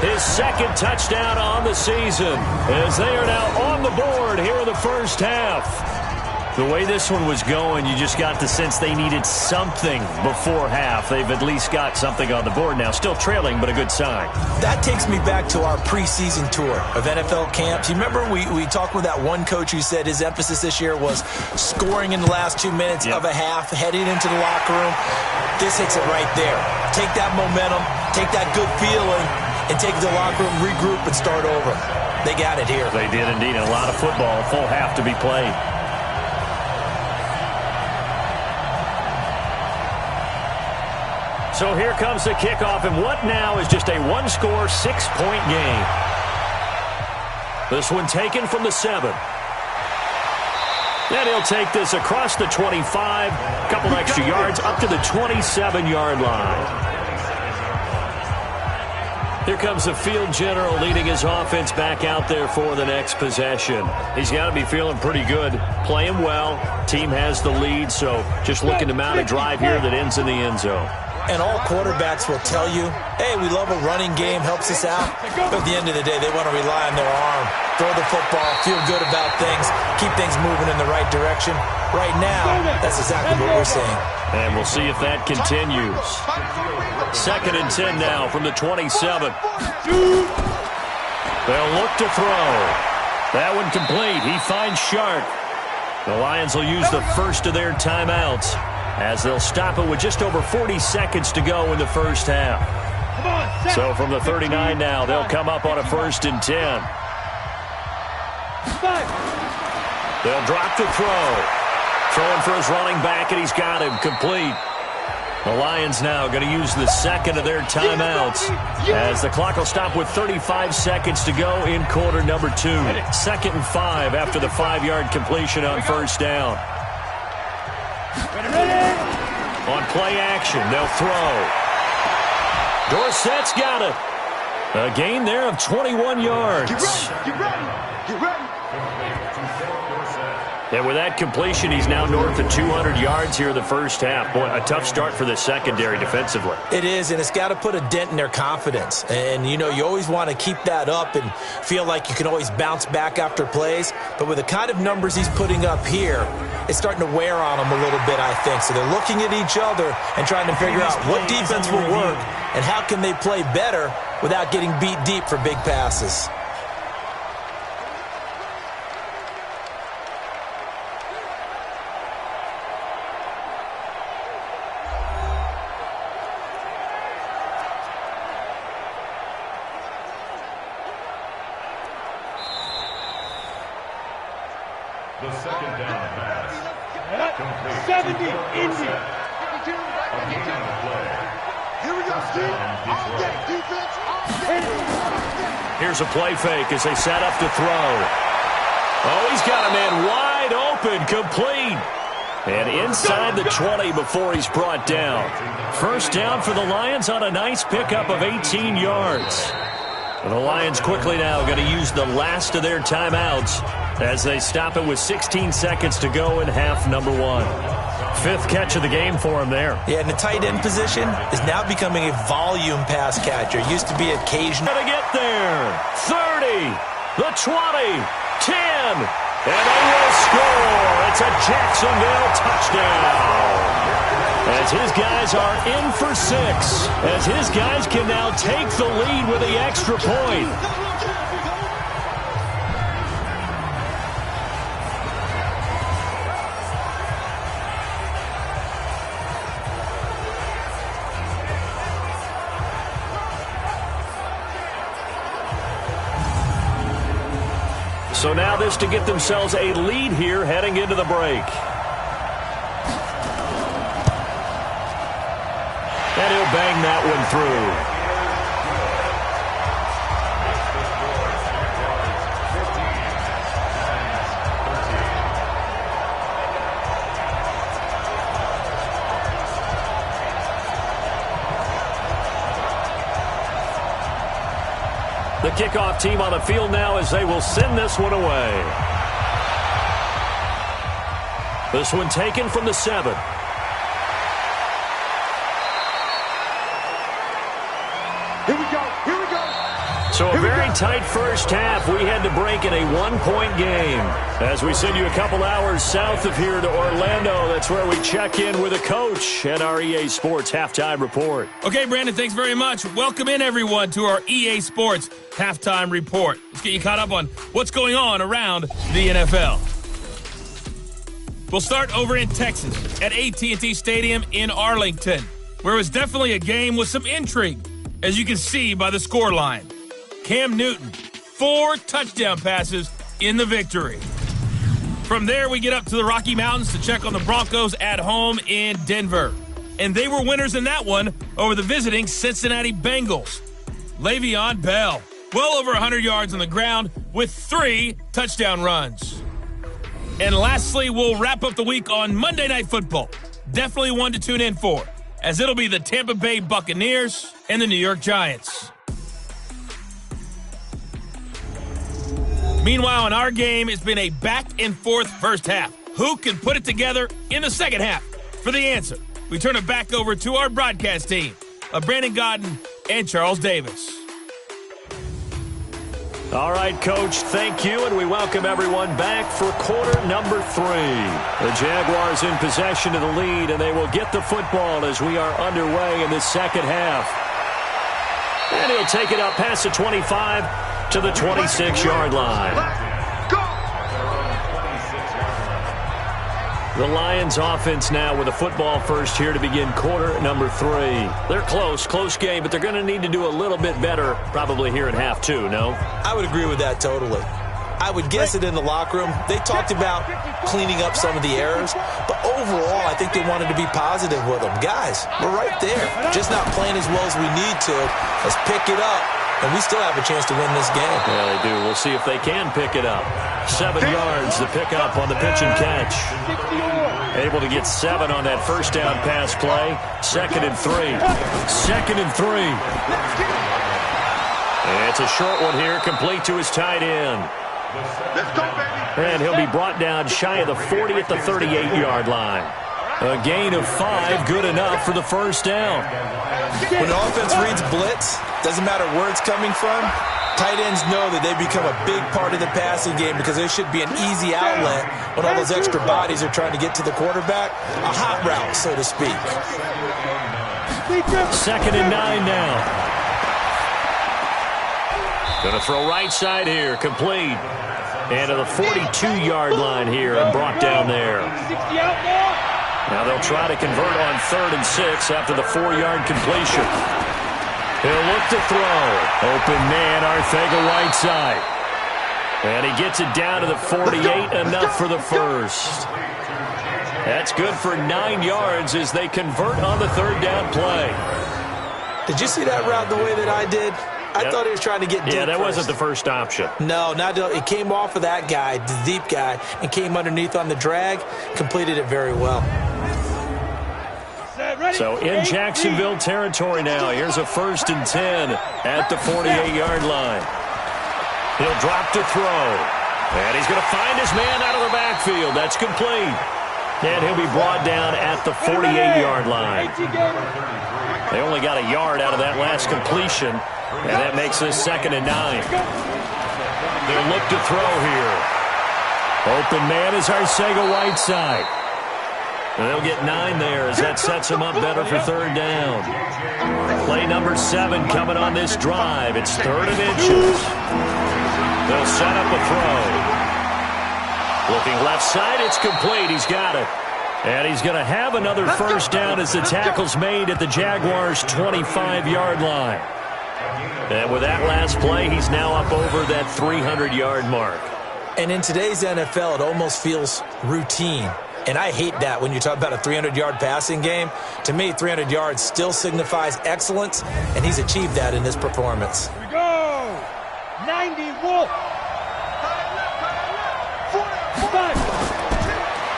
His second touchdown on the season as they are now on the board here in the first half. The way this one was going, you just got the sense they needed something before half. They've at least got something on the board now. Still trailing, but a good sign. That takes me back to our preseason tour of NFL camps. You remember we talked with that one coach who said his emphasis this year was scoring in the last 2 minutes of a half, heading into the locker room. This hits it right there. Take that momentum, take that good feeling, and take the locker room, regroup, and start over. They got it here. They did indeed. A lot of football, full half to be played. So here comes the kickoff, and what now is just a one-score, 6-point game. This one taken from the 7. And he'll take this across the 25, a couple extra yards, up to the 27-yard line. Here comes the field general leading his offense back out there for the next possession. He's got to be feeling pretty good, playing well. Team has the lead, so just looking to mount a drive here that ends in the end zone. And all quarterbacks will tell you, hey, we love a running game, helps us out. But at the end of the day, they want to rely on their arm, throw the football, feel good about things, keep things moving in the right direction. Right now, that's exactly what we're seeing. And we'll see if that continues. 2nd and 10 now from the 27. They'll look to throw. That one complete. He finds Sharp. The Lions will use the first of their timeouts as they'll stop it with just over 40 seconds to go in the first half. So from the 39 now, they'll come up on a 1st and 10. They'll drop the throw. Throwing for his running back, and he's got him complete. The Lions now going to use the second of their timeouts as the clock will stop with 35 seconds to go in quarter number 2. 2nd and 5 after the 5-yard completion on first down. On play action, they'll throw. Dorsett's got it. A gain there of 21 yards. Get ready. And with that completion, he's now north of 200 yards here in the first half. Boy, a tough start for the secondary defensively. It is, and it's got to put a dent in their confidence. And, you know, you always want to keep that up and feel like you can always bounce back after plays. But with the kind of numbers he's putting up here, it's starting to wear on them a little bit, I think. So they're looking at each other and trying to figure out what defense will work and how can they play better without getting beat deep for big passes. The second down pass. 70, Indy. Again the play. Here we go, Steve. All day, defense, all day. Here's a play fake as they set up to throw. Oh, he's got a man wide open, complete. And inside the 20 before he's brought down. First down for the Lions on a nice pickup of 18 yards. And the Lions quickly now going to use the last of their timeouts as they stop it with 16 seconds to go in half number 1. 5th catch of the game for him there. Yeah, and the tight end position is now becoming a volume pass catcher. It used to be occasional. To get there. 30, the 20, 10, and they will score. It's a Jacksonville touchdown. as his guys are in for 6, as his guys can now take the lead with the extra point. So now this to get themselves a lead here heading into the break. And he'll bang that one through. The kickoff team on the field now as they will send this one away. This one taken from the 7. Here we go. Here we go. So a very tight first half. We had to break in a 1-point game. As we send you a couple hours south of here to Orlando, that's where we check in with a coach at our EA Sports Halftime Report. Okay, Brandon, thanks very much. Welcome in, everyone, to our EA Sports Halftime Report. Let's get you caught up on what's going on around the NFL. We'll start over in Texas at AT&T Stadium in Arlington, where it was definitely a game with some intrigue, as you can see by the scoreline. Cam Newton, 4 touchdown passes in the victory. From there, we get up to the Rocky Mountains to check on the Broncos at home in Denver. And they were winners in that one over the visiting Cincinnati Bengals. Le'Veon Bell, well over 100 yards on the ground with 3 touchdown runs. And lastly, we'll wrap up the week on Monday Night Football. Definitely one to tune in for, as it'll be the Tampa Bay Buccaneers and the New York Giants. Meanwhile, in our game, it's been a back-and-forth first half. Who can put it together in the second half? For the answer, we turn it back over to our broadcast team of Brandon Godden and Charles Davis. All right, Coach, thank you, and we welcome everyone back for quarter number 3. The Jaguars in possession of the lead, and they will get the football as we are underway in the second half. And he'll take it up past the 25 to the 26-yard line. The Lions offense now with a football first here to begin quarter number 3. They're close game, but they're going to need to do a little bit better probably here at half 2, no? I would agree with that totally. I would guess it in the locker room. They talked about cleaning up some of the errors, but overall, I think they wanted to be positive with them. Guys, we're right there. Just not playing as well as we need to. Let's pick it up, and we still have a chance to win this game. Yeah, they do. We'll see if they can pick it up. 7 yards to pick up on the pitch and catch. Able to get 7 on that first down pass play. 2nd and 3. 2nd and 3. It's a short one here, complete to his tight end. Let's go, baby. And he'll be brought down shy of the 40 at the 38-yard line. A gain of 5, good enough for the first down. When the offense reads blitz, doesn't matter where it's coming from, tight ends know that they become a big part of the passing game because there should be an easy outlet when all those extra bodies are trying to get to the quarterback. A hot route, so to speak. 2nd and 9 now. Going to throw right side here, complete. And to the 42-yard line here and brought down there. Now they'll try to convert on 3rd and 6 after the 4-yard completion. He'll look to throw. Open man, Arcega-Whiteside. And he gets it down to the 48, enough for the first. That's good for 9 yards as they convert on the 3rd down play. Did you see that route the way that I did? I thought he was trying to get deep. Yeah, that first. wasn't the first option. No, it came off of that guy, the deep guy, and came underneath on the drag, completed it very well. So in Jacksonville territory now, here's a 1st and 10 at the 48-yard line. He'll drop to throw. And he's going to find his man out of the backfield. That's complete. And he'll be brought down at the 48-yard line. They only got a yard out of that last completion. And that makes this 2nd and 9. They'll look to throw here. Open man is Arcega-Whiteside. And they'll get 9 there as that sets them up better for third down. Play number 7 coming on this drive. It's 3rd and inches. They'll set up a throw. Looking left side, it's complete. He's got it. And he's going to have another first down as the tackle's made at the Jaguars' 25-yard line. And with that last play, he's now up over that 300-yard mark. And in today's NFL, it almost feels routine. And I hate that when you talk about a 300-yard passing game. To me, 300 yards still signifies excellence, and he's achieved that in this performance. Here we go. 90 Wolf.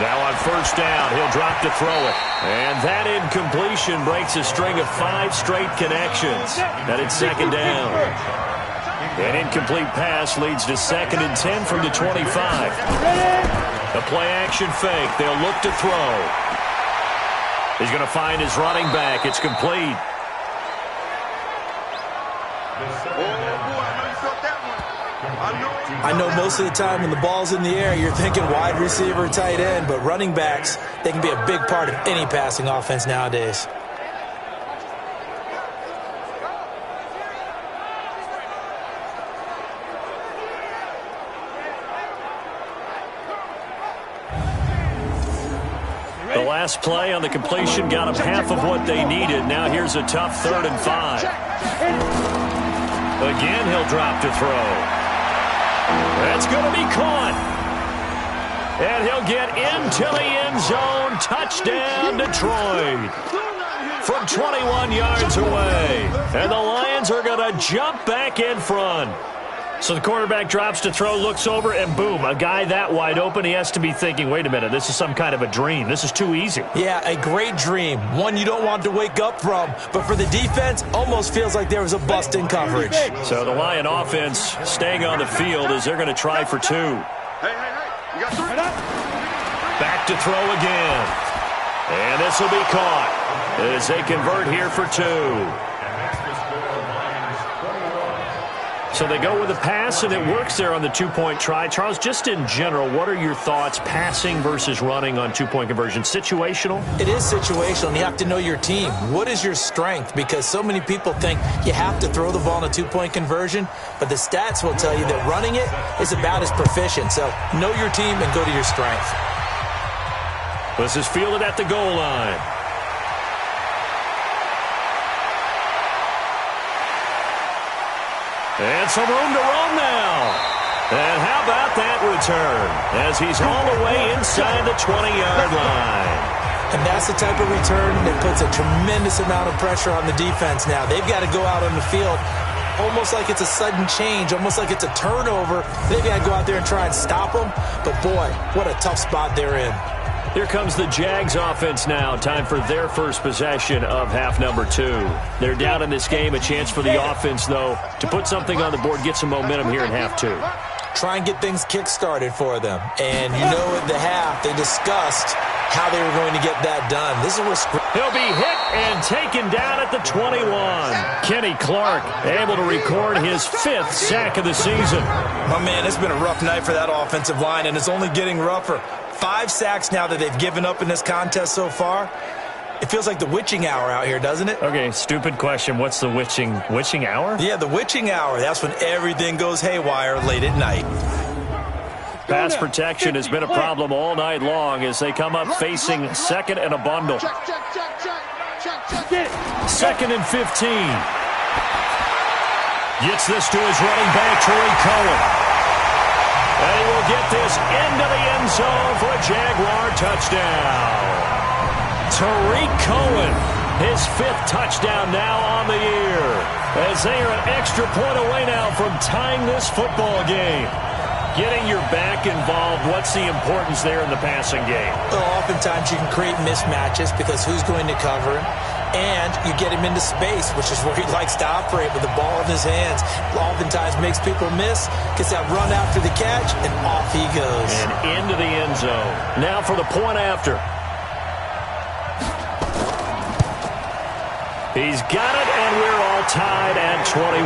Now on first down, he'll drop to throw it. And that incompletion breaks a string of 5 straight connections. And it's second down. An incomplete pass leads to 2nd and 10 from the 25. The play-action fake. They'll look to throw. He's going to find his running back. It's complete. I know most of the time when the ball's in the air, you're thinking wide receiver, tight end, but running backs, they can be a big part of any passing offense nowadays. The last play on the completion got them half of what they needed. Now here's a tough 3rd and 5. Again, he'll drop to throw. That's going to be caught. And he'll get into the end zone. Touchdown, Detroit. From 21 yards away. And the Lions are going to jump back in front. So the quarterback drops to throw, looks over, and boom, a guy that wide open, he has to be thinking, wait a minute, this is some kind of a dream. This is too easy. Yeah, a great dream. One you don't want to wake up from. But for the defense, almost feels like there was a bust in coverage. So the Lion offense staying on the field as they're going to try for 2. Back to throw again. And this will be caught as they convert here for 2. So they go with a pass, and it works there on the 2-point try. Charles, just in general, what are your thoughts passing versus running on 2-point conversion? Situational? It is situational, and you have to know your team. What is your strength? Because so many people think you have to throw the ball in a 2-point conversion, but the stats will tell you that running it is about as proficient. So know your team and go to your strength. This is fielded at the goal line. And some room to run now. And how about that return as he's all the way inside the 20-yard line. And that's the type of return that puts a tremendous amount of pressure on the defense now. They've got to go out on the field almost like it's a sudden change, almost like it's a turnover. They've got to go out there and try and stop them. But, boy, what a tough spot they're in. Here comes the Jags offense now. Time for their first possession of half number 2. They're down in this game. A chance for the offense, though, to put something on the board, get some momentum here in half 2. Try and get things kick-started for them. And you know at the half, they discussed how they were going to get that done. This is where he'll be hit and taken down at the 21. Kenny Clark able to record his 5th sack of the season. My man, it's been a rough night for that offensive line, and it's only getting rougher. 5 sacks now that they've given up in this contest so far. It feels like the witching hour out here, doesn't it? Okay, stupid question. What's the witching hour? Yeah, the witching hour. That's when everything goes haywire late at night. Pass protection has been a problem all night long as they come up facing 2nd and a bundle. 2nd and 15. Gets this to his running back, Tariq Cohen. And he will get this into the end zone for a Jaguar touchdown. Tariq Cohen, his 5th touchdown now on the year. As they are an extra point away now from tying this football game. Getting your back involved, what's the importance there in the passing game? Well, oftentimes you can create mismatches because who's going to cover him? And you get him into space, which is where he likes to operate with the ball in his hands. Oftentimes makes people miss, gets that run after the catch, and off he goes. And into the end zone. Now for the point after. He's got it, and we're all tied at 21.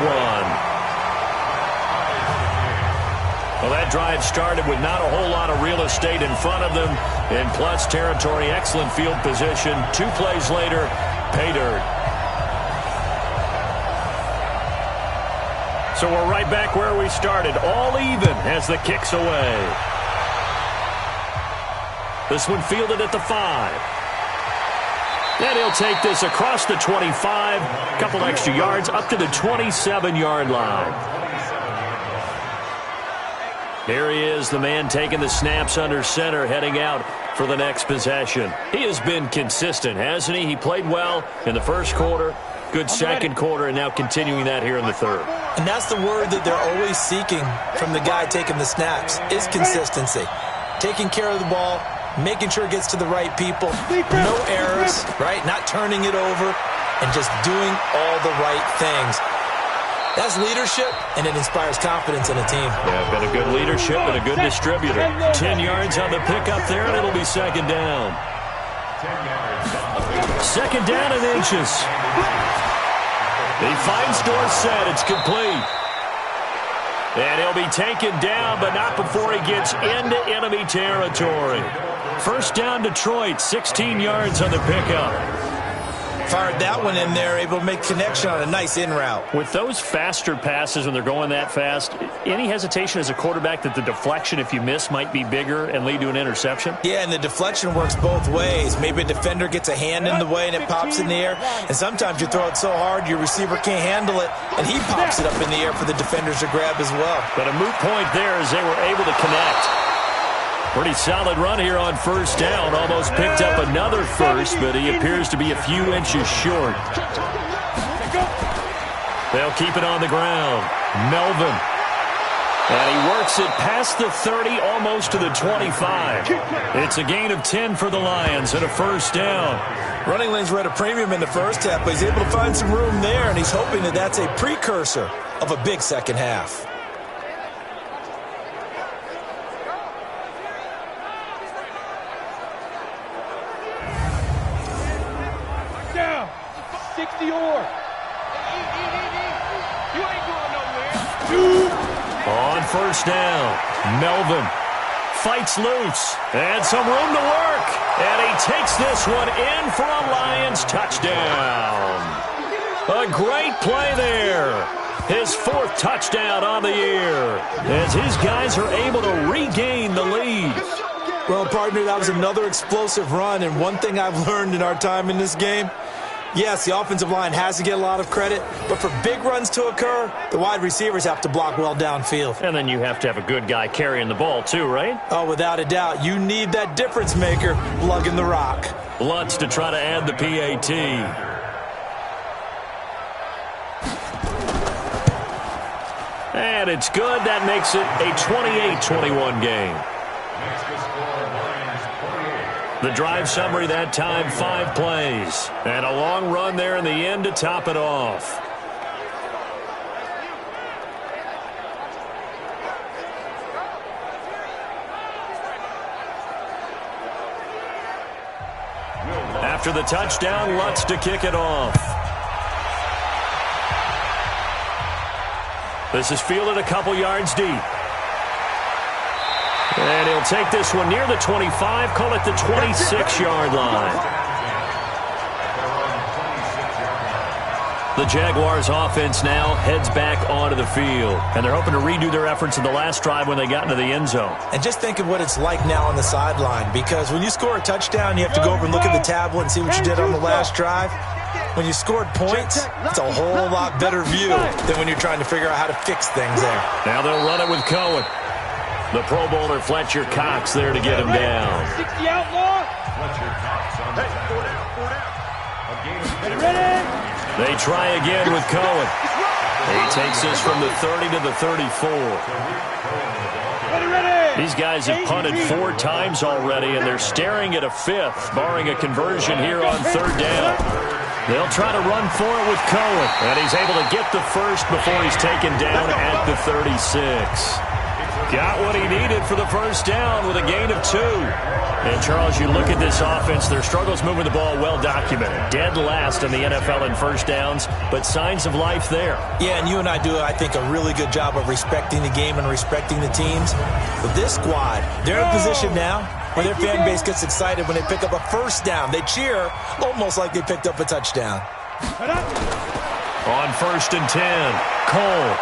Well, that drive started with not a whole lot of of real estate in front of them. In plus territory, excellent field position. 2 plays later, pay dirt. So we're right back where we started, all even as the kick's away. This one fielded at the 5. And he'll take this across the 25, a couple extra yards up to the 27-yard line. Here he is, the man taking the snaps under center, heading out for the next possession. He has been consistent, hasn't he? He played well in the first quarter, good second quarter, and now continuing that here in the third. And that's the word that they're always seeking from the guy taking the snaps, is consistency. Taking care of the ball, making sure it gets to the right people, no errors, right? Not turning it over, and just doing all the right things. That's leadership, and it inspires confidence in a team. Yeah, been a good leadership and a good distributor. 10 yards on the pickup there, and it'll be second down. Second down and inches. He finds Dorsett. It's complete. And he'll be taken down, but not before he gets into enemy territory. First down, Detroit, 16 yards on the pickup. Fired that one in there, able to make connection on a nice in route. With those faster passes when they're going that fast, any hesitation as a quarterback that the deflection, if you miss, might be bigger and lead to an interception? Yeah, and the deflection works both ways. Maybe a defender gets a hand in the way and it pops in the air. And sometimes you throw it so hard your receiver can't handle it, and he pops it up in the air for the defenders to grab as well. But a moot point there as they were able to connect. Pretty solid run here on first down. Almost picked up another first, but he appears to be a few inches short. They'll keep it on the ground. Melvin. And he works it past the 30, almost to the 25. It's a gain of 10 for the Lions and a first down. Running lanes were at a premium in the first half, but he's able to find some room there, and he's hoping that that's a precursor of a big second half. Down. 60 or. You ain't going nowhere. On first down, Melvin fights loose and some room to work. And he takes this one in for a Lions touchdown. A great play there. His 4th touchdown on the year as his guys are able to regain the lead. Well, partner, that was another explosive run, and one thing I've learned in our time in this game, yes, the offensive line has to get a lot of credit, but for big runs to occur, the wide receivers have to block well downfield. And then you have to have a good guy carrying the ball too, right? Oh, without a doubt. You need that difference maker lugging the rock. Lutz to try to add the PAT. And it's good. That makes it a 28-21 game. The drive summary that time, 5 plays. And a long run there in the end to top it off. After the touchdown, Lutz to kick it off. This is fielded a couple yards deep. And he'll take this one near the 25, call it the 26-yard line. The Jaguars offense now heads back onto the field. And they're hoping to redo their efforts in the last drive when they got into the end zone. And just think of what it's like now on the sideline, because when you score a touchdown, you have to go over and look at the tablet and see what you did on the last drive. When you scored points, it's a whole lot better view than when you're trying to figure out how to fix things there. Now they'll run it with Cohen. The Pro Bowler Fletcher Cox there to get him down. 60 outlaw. Fletcher Cox on the tackle. Ready? They try again with Cohen. He takes this from the 30 to the 34. Ready. These guys have punted 4 times already, and they're staring at a 5th, barring a conversion here on 3rd down. They'll try to run for it with Cohen, and he's able to get the first before he's taken down at the 36. Got what he needed for the first down with a gain of 2. And, Charles, you look at this offense, their struggles moving the ball well documented. Dead last in the NFL in first downs, but signs of life there. Yeah, and you and I do, I think, a really good job of respecting the game and respecting the teams. But this squad, they're in a position now where their fan base gets excited when they pick up a first down. They cheer almost like they picked up a touchdown. On 1st and 10, Cole.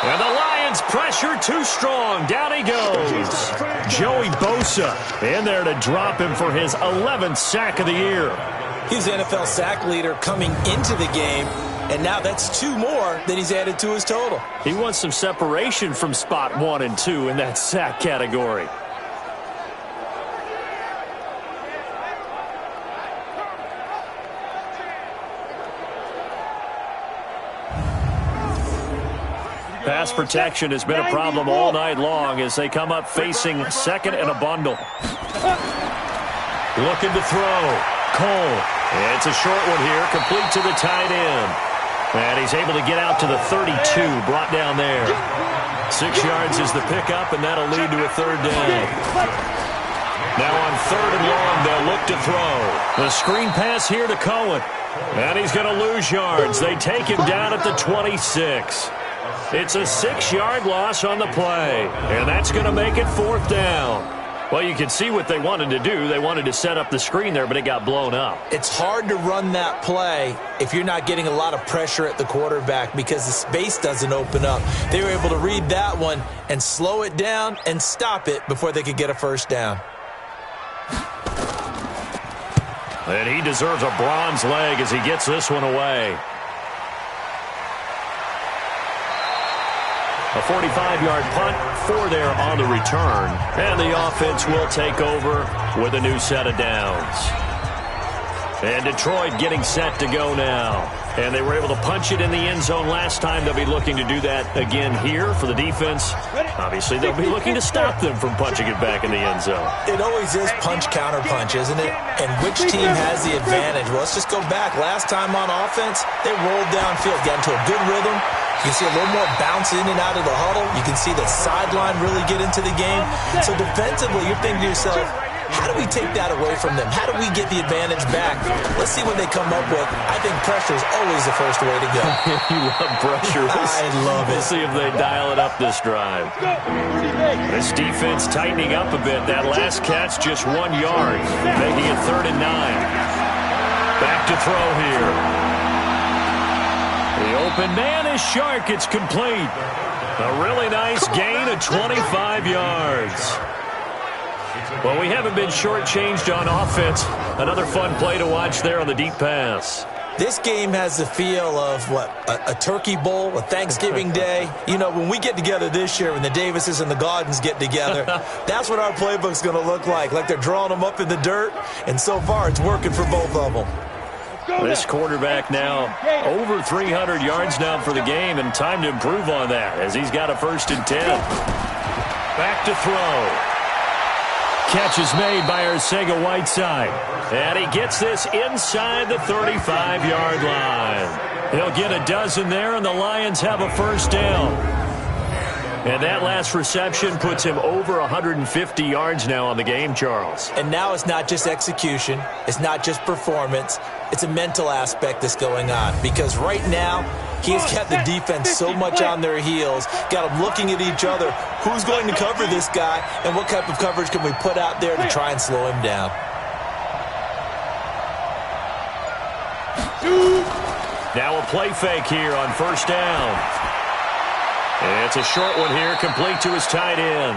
And the Lions pressure too strong. Down he goes. Joey Bosa in there to drop him for his 11th sack of the year. He's the NFL sack leader coming into the game, and now that's 2 more that he's added to his total. He wants some separation from spot 1 and 2 in that sack category. Pass protection has been a problem all night long as they come up facing second and a bundle. Looking to throw. Cole. It's a short one here, complete to the tight end. And he's able to get out to the 32, brought down there. 6 yards is the pickup, and that'll lead to a 3rd down. Now on 3rd and long, they'll look to throw. The screen pass here to Cohen. And he's going to lose yards. They take him down at the 26. It's a 6-yard loss on the play, and that's going to make it 4th down. Well, you can see what they wanted to do. They wanted to set up the screen there, but it got blown up. It's hard to run that play if you're not getting a lot of pressure at the quarterback because the space doesn't open up. They were able to read that one and slow it down and stop it before they could get a first down. And he deserves a bronze leg as he gets this one away. A 45-yard punt, 4 there on the return. And the offense will take over with a new set of downs. And Detroit getting set to go now. And they were able to punch it in the end zone last time. They'll be looking to do that again here for the defense. Obviously, they'll be looking to stop them from punching it back in the end zone. It always is punch-counter-punch, isn't it? And which team has the advantage? Well, let's just go back. Last time on offense, they rolled downfield, got into a good rhythm. You can see a little more bounce in and out of the huddle. You can see the sideline really get into the game. So defensively, you're thinking to yourself, how do we take that away from them? How do we get the advantage back? Let's see what they come up with. I think pressure is always the first way to go. You love pressure. I love it. We'll see if they dial it up this drive. This defense tightening up a bit. That last catch, just 1 yard, making it 3rd and 9. Back to throw here. The open man is Shark. It's complete. A really nice gain of 25 yards. Well, we haven't been shortchanged on offense. Another fun play to watch there on the deep pass. This game has the feel of, a turkey bowl, a Thanksgiving day. You know, when we get together this year, when the Davises and the Gaudens get together, that's what our playbook's going to look like they're drawing them up in the dirt, and so far it's working for both of them. This quarterback now over 300 yards now for the game, and time to improve on that as he's got a 1st and 10. Back to throw. Catch is made by Arcega-Whiteside. And he gets this inside the 35-yard line. He'll get a dozen there, and the Lions have a 1st down. And that last reception puts him over 150 yards now on the game, Charles. And now it's not just execution. It's not just performance. It's a mental aspect that's going on. Because right now, he's got the defense so much on their heels, got them looking at each other. Who's going to cover this guy, and what type of coverage can we put out there to try and slow him down? Now a play fake here on 1st down. It's a short one here, complete to his tight end.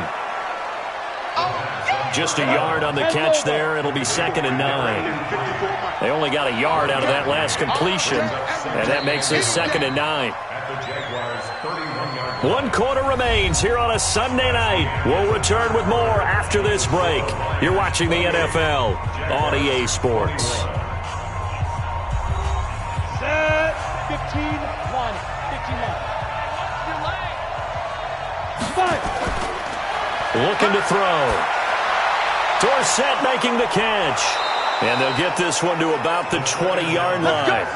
Just a yard on the catch there. It'll be 2nd and 9. They only got a yard out of that last completion, and that makes this 2nd and 9. 1 quarter remains here on a Sunday night. We'll return with more after this break. You're watching the NFL on EA Sports. Set, 15-1. 15-1. Looking to throw. Dorsett making the catch. And they'll get this one to about the 20-yard line.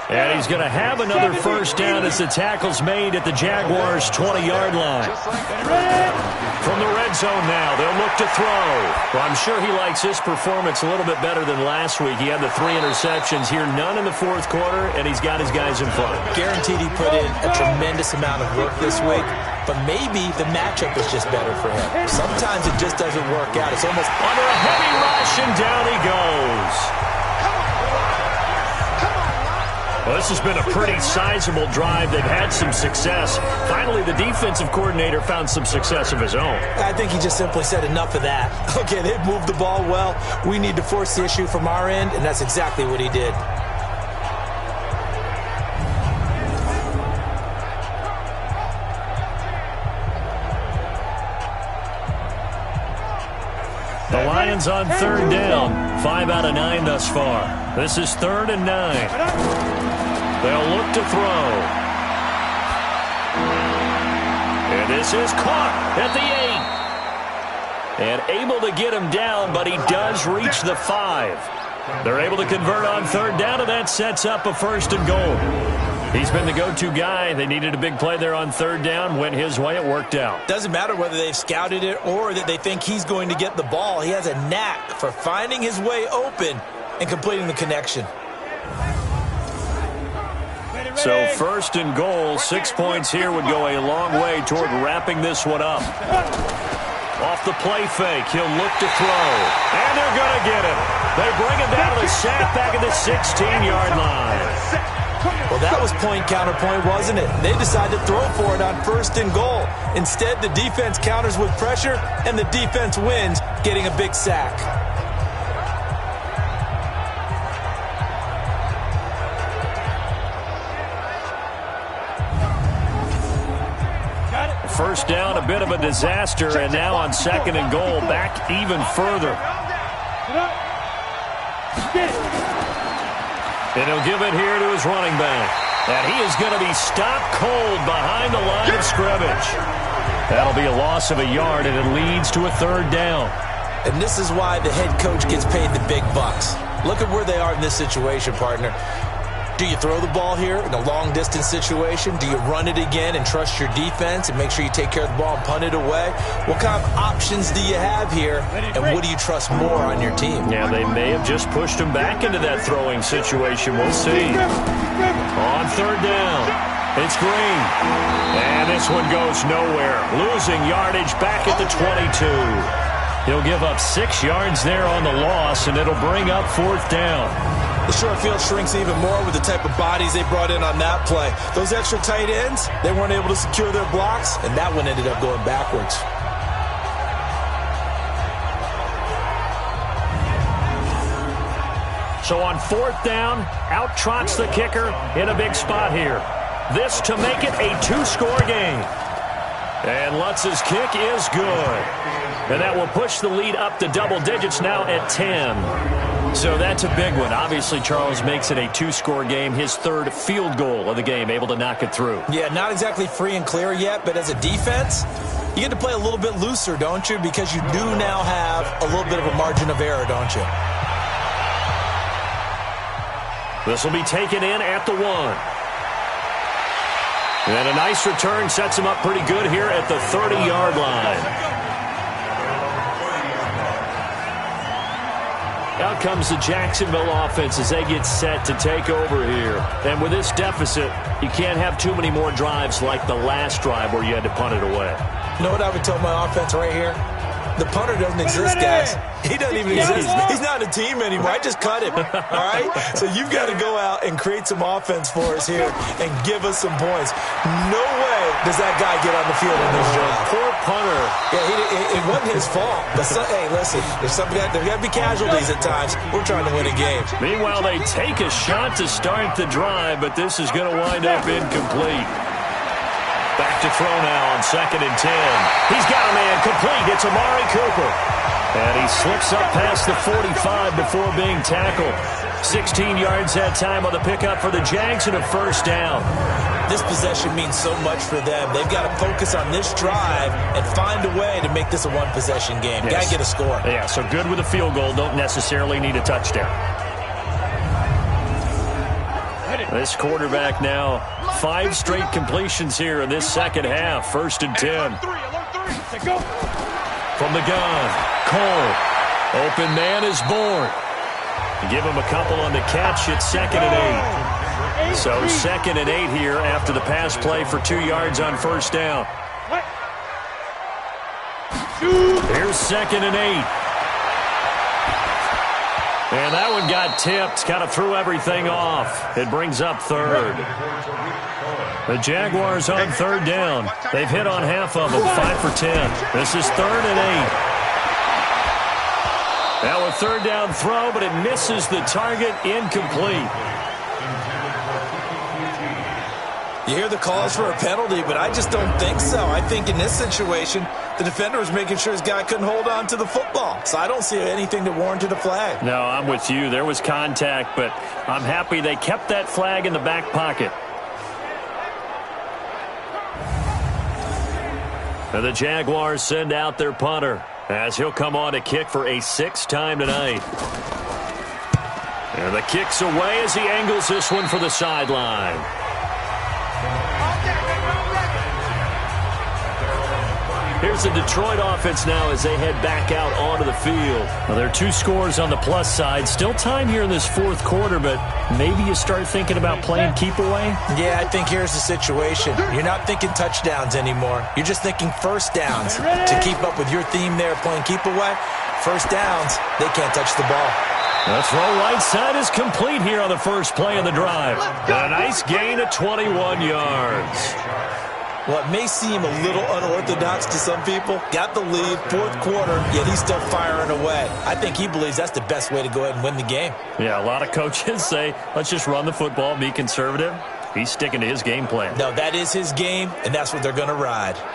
And he's going to have another first down as the tackle's made at the Jaguars' 20-yard line. From the red zone now, they'll look to throw. Well, I'm sure he likes his performance a little bit better than last week. He had the 3 interceptions here, none in the fourth quarter, and he's got his guys in front. Guaranteed he put in a tremendous amount of work this week, but maybe the matchup is just better for him. Sometimes it just doesn't work out. It's almost under a heavy rush, and down he goes. Well, this has been a pretty sizable drive. They've had some success. Finally, the defensive coordinator found some success of his own. I think he just simply said enough of that. Okay, they've moved the ball well. We need to force the issue from our end, and that's exactly what he did. The Lions on third down. 5 out of 9 thus far. This is 3rd and 9. They'll look to throw. And this is caught at the 8. And able to get him down, but he does reach the 5. They're able to convert on third down, and that sets up a 1st and goal. He's been the go-to guy. They needed a big play there on third down. Went his way. It worked out. Doesn't matter whether they've scouted it or that they think he's going to get the ball. He has a knack for finding his way open and completing the connection. So 1st and goal, 6 points here would go a long way toward wrapping this one up. Off the play fake, he'll look to throw. And they're going to get him. They bring him down to the sack back at the 16-yard line. Well, that was point counterpoint, wasn't it? They decided to throw for it on 1st and goal. Instead, the defense counters with pressure, and the defense wins, getting a big sack. First down, a bit of a disaster, and now on 2nd and goal, back even further. And he'll give it here to his running back. And he is going to be stopped cold behind the line of scrimmage. That'll be a loss of a yard, and it leads to a 3rd down. And this is why the head coach gets paid the big bucks. Look at where they are in this situation, partner. Do you throw the ball here in a long-distance situation? Do you run it again and trust your defense and make sure you take care of the ball and punt it away? What kind of options do you have here, and what do you trust more on your team? Yeah, they may have just pushed him back into that throwing situation. We'll see. On 3rd down, it's Green. And this one goes nowhere. Losing yardage back at the 22. He'll give up 6 yards there on the loss, and it'll bring up 4th down. The short field shrinks even more with the type of bodies they brought in on that play. Those extra tight ends, they weren't able to secure their blocks, and that one ended up going backwards. So on 4th down, out trots the kicker in a big spot here. This to make it a 2-score game. And Lutz's kick is good. And that will push the lead up to double digits now at 10. So that's a big one. Obviously, Charles makes it a 2-score game, his 3rd field goal of the game, able to knock it through. Yeah, not exactly free and clear yet, but as a defense, you get to play a little bit looser, don't you? Because you do now have a little bit of a margin of error, don't you? This will be taken in at the 1. And a nice return sets him up pretty good here at the 30-yard line. Out comes the Jacksonville offense as they get set to take over here. And with this deficit, you can't have too many more drives like the last drive where you had to punt it away. You know what I would tell my offense right here? The punter doesn't exist, guys. He doesn't even exist. He's not a team anymore. I just cut him, all right? So you've got to go out and create some offense for us here and give us some points. No way does that guy get on the field in this job. Poor punter. Yeah, it wasn't his fault. But hey, listen, there's got to be casualties at times. We're trying to win a game. Meanwhile, they take a shot to start the drive, but this is going to wind up incomplete. Back to throw now on 2nd and 10. He's got a man complete. It's Amari Cooper. And he slips up past the 45 before being tackled. 16 yards that time on the pickup for the Jags and a 1st down. This possession means so much for them. They've got to focus on this drive and find a way to make this a one-possession game. Yes. Got to get a score. Yeah, so good with a field goal. Don't necessarily need a touchdown. This quarterback now 5 straight completions here in this second half. 1st and 10. From the gun, Cole. Open man is born. Give him a couple on the catch. It's 2nd and 8. So 2nd and 8 here after the pass play for 2 yards on 1st down. Here's 2nd and 8. And that one got tipped, kind of threw everything off. It brings up 3rd. The Jaguars on 3rd down. They've hit on half of them, 5 for 10. This is 3rd and 8. Now a 3rd down throw, but it misses the target, incomplete. You hear the calls for a penalty, but I just don't think so. I think in this situation, the defender was making sure his guy couldn't hold on to the football. So I don't see anything that warranted a flag. No, I'm with you. There was contact, but I'm happy they kept that flag in the back pocket. And the Jaguars send out their punter as he'll come on to kick for a 6th time tonight. And the kick's away as he angles this one for the sideline. Here's the Detroit offense now as they head back out onto the field. Well, there are 2 scores on the plus side. Still time here in this 4th quarter, but maybe you start thinking about playing keep away? Yeah, I think here's the situation. You're not thinking touchdowns anymore. You're just thinking 1st downs. To keep up with your theme there, playing keep away, 1st downs, they can't touch the ball. The throw right side is complete here on the first play of the drive. A nice gain of 21 yards. Well, it may seem a little unorthodox to some people. Got the lead, 4th quarter, yet he's still firing away. I think he believes that's the best way to go ahead and win the game. Yeah, a lot of coaches say, let's just run the football, be conservative. He's sticking to his game plan. No, that is his game, and that's what they're going to ride. Here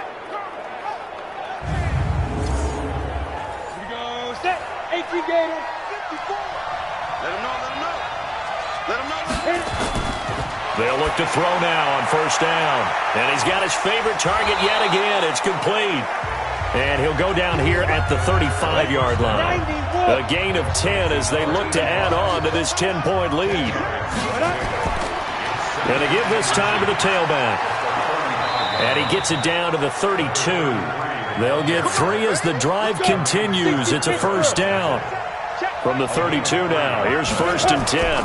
we go, set, 18 Gator, 54. Let him know, let him know. Let him know, hit it. They'll look to throw now on 1st down. And he's got his favorite target yet again. It's complete. And he'll go down here at the 35-yard line. A gain of 10 as they look to add on to this 10-point lead. And they give this time to the tailback. And he gets it down to the 32. They'll get 3 as the drive continues. It's a 1st down. From the 32 now. Here's 1st and 10.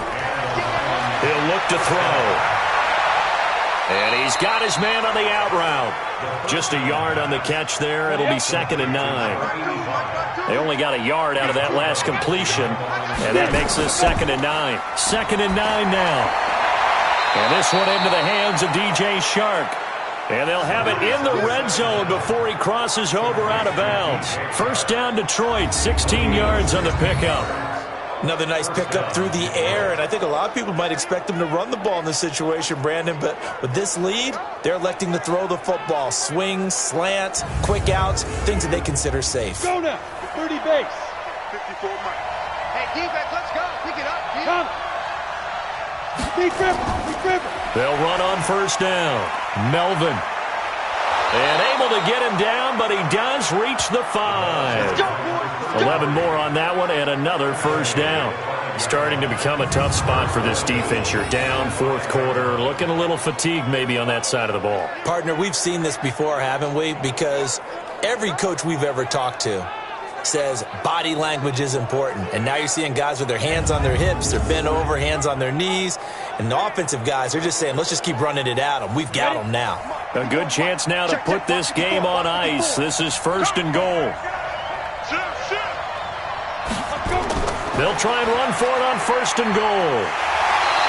He'll look to throw. And he's got his man on the out route. Just a yard on the catch there. It'll be 2nd and 9. They only got a yard out of that last completion. And that makes this 2nd and 9. 2nd and 9 now. And this one into the hands of DJ Shark. And they'll have it in the red zone before he crosses over out of bounds. 1st down Detroit, 16 yards on the pickup. Another nice pickup through the air, and I think a lot of people might expect them to run the ball in this situation, Brandon, but with this lead, they're electing to throw the football. Swings, slants, quick outs, things that they consider safe. Go now, 30 base. 54 Mike. Hey, defense, let's go. Pick it up. Come. Deep river. They'll run on 1st down. Melvin. And able to get him down, but he does reach the 5. 11 more on that one, and another 1st down. Starting to become a tough spot for this defense. You're down 4th quarter, looking a little fatigued maybe on that side of the ball. Partner, we've seen this before, haven't we? Because every coach we've ever talked to says body language is important. And now you're seeing guys with their hands on their hips, they're bent over, hands on their knees. And the offensive guys, they're just saying, let's just keep running it at them. We've got them now. A good chance now to put this game on ice. This is 1st and goal. They'll try and run for it on 1st and goal.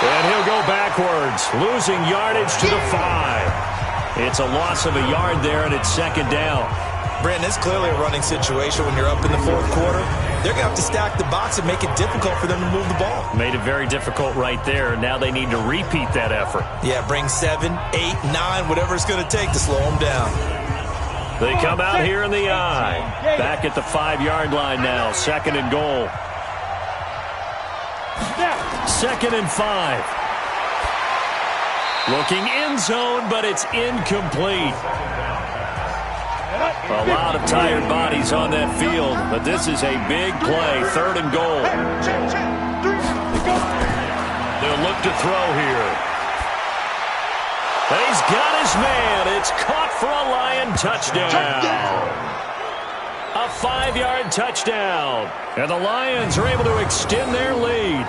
And he'll go backwards, losing yardage to the 5. It's a loss of a yard there, and it's 2nd down. Brandon, it's clearly a running situation when you're up in the 4th quarter. They're going to have to stack the box and make it difficult for them to move the ball. Made it very difficult right there. Now they need to repeat that effort. Yeah, bring 7, 8, 9, whatever it's going to take to slow them down. They come out here in the eye. Back at the 5-yard line now. 2nd and goal. 2nd and 5. Looking end zone, but it's incomplete. A lot of tired bodies on that field, but this is a big play. 3rd and goal. They'll look to throw here. And he's got his man. It's caught for a Lion touchdown. A 5-yard touchdown. And the Lions are able to extend their lead.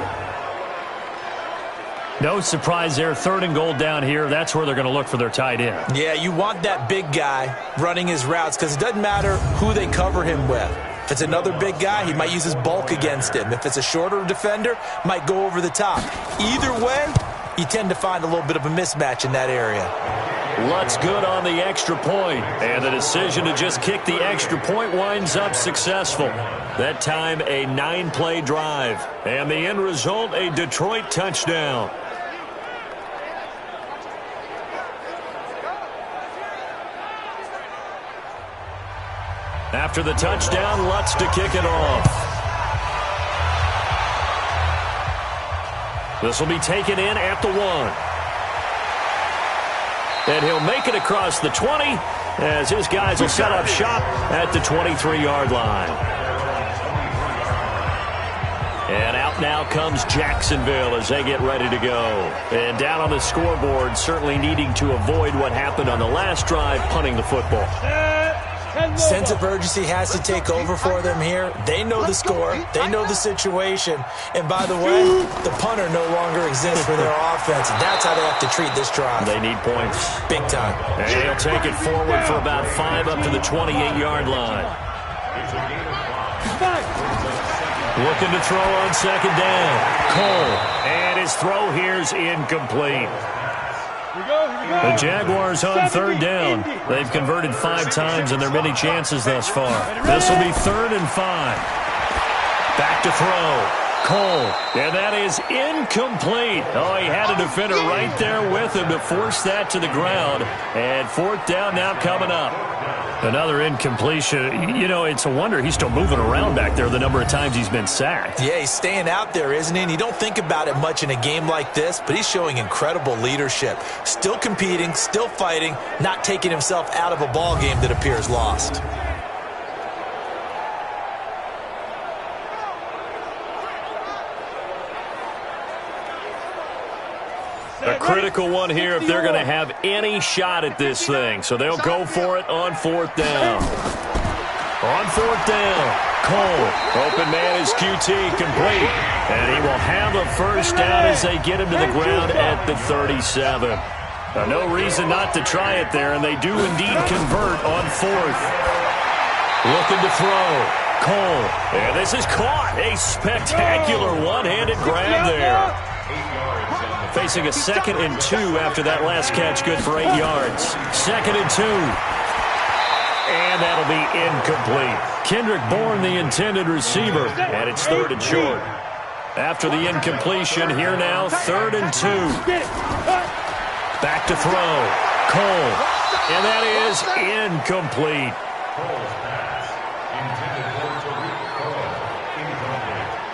No surprise there. 3rd and goal down here. That's where they're going to look for their tight end. Yeah, you want that big guy running his routes because it doesn't matter who they cover him with. If it's another big guy, he might use his bulk against him. If it's a shorter defender, might go over the top. Either way, you tend to find a little bit of a mismatch in that area. Lutz good on the extra point, and the decision to just kick the extra point winds up successful. That time, a 9-play drive, and the end result, a Detroit touchdown. After the touchdown, Lutz to kick it off. This will be taken in at the 1. And he'll make it across the 20 as his guys will set up shop at the 23-yard line. And out now comes Jacksonville as they get ready to go. And down on the scoreboard, certainly needing to avoid what happened on the last drive, punting the football. Sense of urgency has to take over for them here. They know the score. They know the situation. And by the way, the punter no longer exists for their offense. That's how they have to treat this drive. They need points. Big time. And he'll take it forward for about 5 up to the 28-yard line. Looking to throw on 2nd down. Cole. And his throw here's incomplete. The Jaguars on 3rd down. They've converted 5 times in their many chances thus far. This will be 3rd and 5. Back to throw. Cole. And that is incomplete. Oh, he had a defender right there with him to force that to the ground. And 4th down now coming up. Another incompletion. You know, it's a wonder he's still moving around back there the number of times he's been sacked. Yeah, he's staying out there, isn't he? And you don't think about it much in a game like this, but he's showing incredible leadership. Still competing, still fighting, not taking himself out of a ball game that appears lost. A critical one here if they're going to have any shot at this thing. So they'll go for it on 4th down. On 4th down, Cole. Open man is QT, complete. And he will have a first down as they get him to the ground at the 37. Now, no reason not to try it there, and they do indeed convert on 4th. Looking to throw. Cole. And this is caught. A spectacular one-handed grab there. Facing a 2nd and 2 after that last catch, good for 8 yards. 2nd and 2. And that'll be incomplete. Kendrick Bourne, the intended receiver, and it's 3rd and short. After the incompletion, here now, 3rd and 2. Back to throw. Cole. And that is incomplete.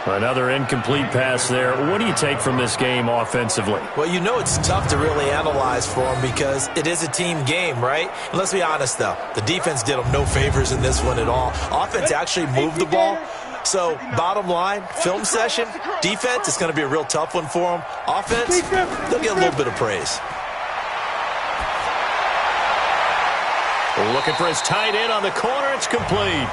Another incomplete pass there. What do you take from this game offensively? Well, you know it's tough to really analyze for them because it is a team game, right? And let's be honest, though. The defense did them no favors in this one at all. Offense actually moved the ball. So, bottom line, film session, defense, it's going to be a real tough one for them. Offense, they'll get a little bit of praise. Looking for his tight end on the corner. It's complete.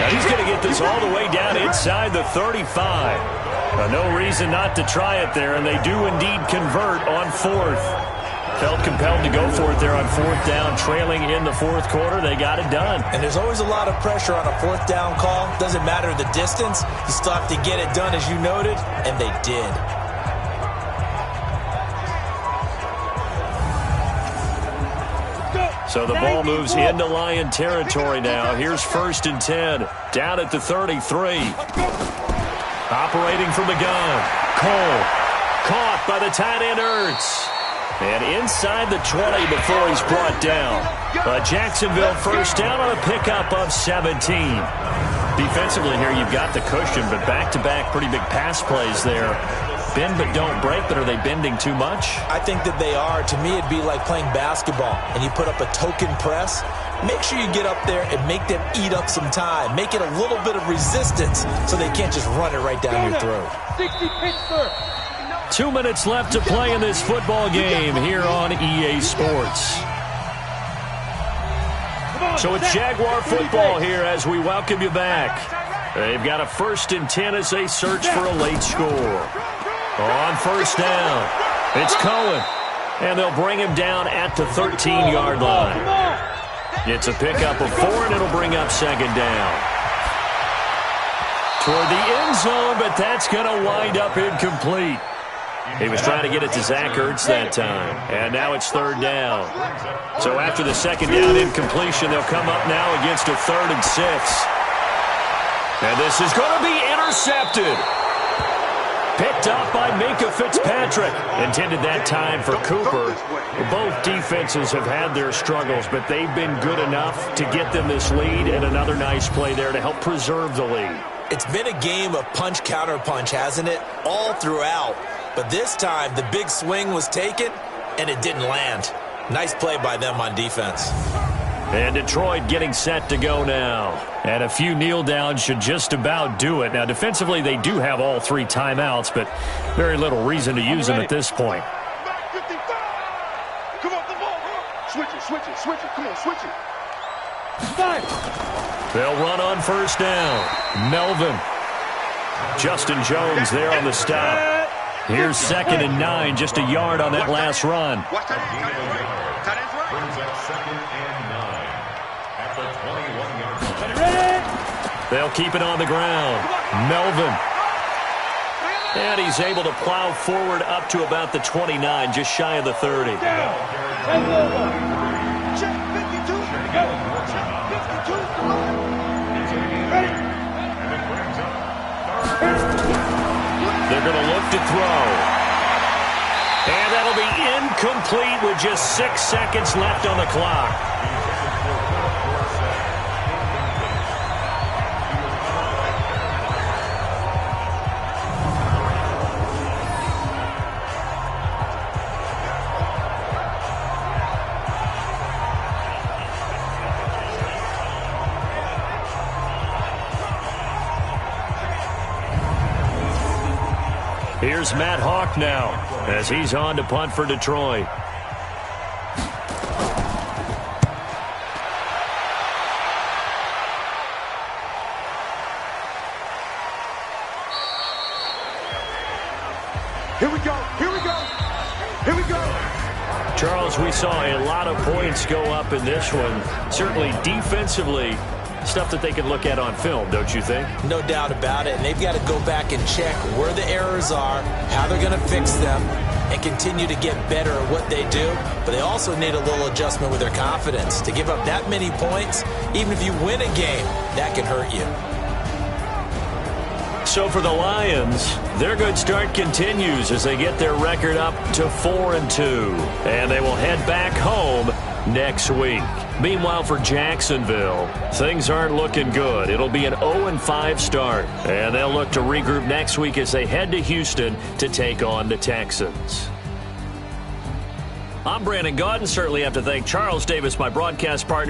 Now he's going to get this all the way down inside the 35. No reason not to try it there, and they do indeed convert on 4th. Felt compelled to go for it there on 4th down, trailing in the 4th quarter. They got it done. And there's always a lot of pressure on a 4th down call. Doesn't matter the distance. You still have to get it done, as you noted, and they did. So the ball moves into Lion territory now. Here's 1st and 10. Down at the 33. Operating from the gun. Cole. Caught by the tight end Ertz. And inside the 20 before he's brought down. Jacksonville first down on a pickup of 17. Defensively here, you've got the cushion, but back-to-back pretty big pass plays there. Bend but don't break, but are they bending too much? I think that they are. To me, it'd be like playing basketball, and you put up a token press. Make sure you get up there and make them eat up some time. Make it a little bit of resistance so they can't just run it right down your throat. 2 minutes left to play in this football game here on EA Sports. So it's Jaguar football here as we welcome you back. They've got a 1st and 10 as they search for a late score. On 1st down, it's Cohen. And they'll bring him down at the 13-yard line. It's a pickup of 4, and it'll bring up 2nd down. Toward the end zone, but that's going to wind up incomplete. He was trying to get it to Zach Ertz that time. And now it's 3rd down. So after the 2nd down incompletion, they'll come up now against a 3rd and 6. And this is going to be intercepted. Picked up by Minka Fitzpatrick. Intended that time for Cooper. Both defenses have had their struggles, but they've been good enough to get them this lead, and another nice play there to help preserve the lead. It's been a game of punch-counter-punch, hasn't it? All throughout. But this time, the big swing was taken, and it didn't land. Nice play by them on defense. And Detroit getting set to go now. And a few kneel downs should just about do it. Now, defensively, they do have all 3 timeouts, but very little reason to use them at this point. Come on, the ball. Switch it. Come on, switch it. They'll run on 1st down. Melvin. Justin Jones there on the stop. Here's 2nd and 9, just a yard on that last run. Watch that. Brings up 2nd and 9 at the 21-yard line. They'll keep it on the ground. Melvin. And he's able to plow forward up to about the 29, just shy of the 30. They're going to look to throw. And that'll be incomplete with just 6 seconds left on the clock. Here's Matt Hawk now as he's on to punt for Detroit. Here we go. Charles, we saw a lot of points go up in this one. Certainly defensively, stuff that they can look at on film, don't you think? No doubt about it. And they've got to go back and check where the errors are, how they're going to fix them, and continue to get better at what they do. But they also need a little adjustment with their confidence. To give up that many points, even if you win a game, that can hurt you. So for the Lions, their good start continues as they get their record up to 4-2. And they will head back home next week. Meanwhile, for Jacksonville, things aren't looking good. It'll be an 0-5 start, and they'll look to regroup next week as they head to Houston to take on the Texans. I'm Brandon Gaudin. Certainly have to thank Charles Davis, my broadcast partner.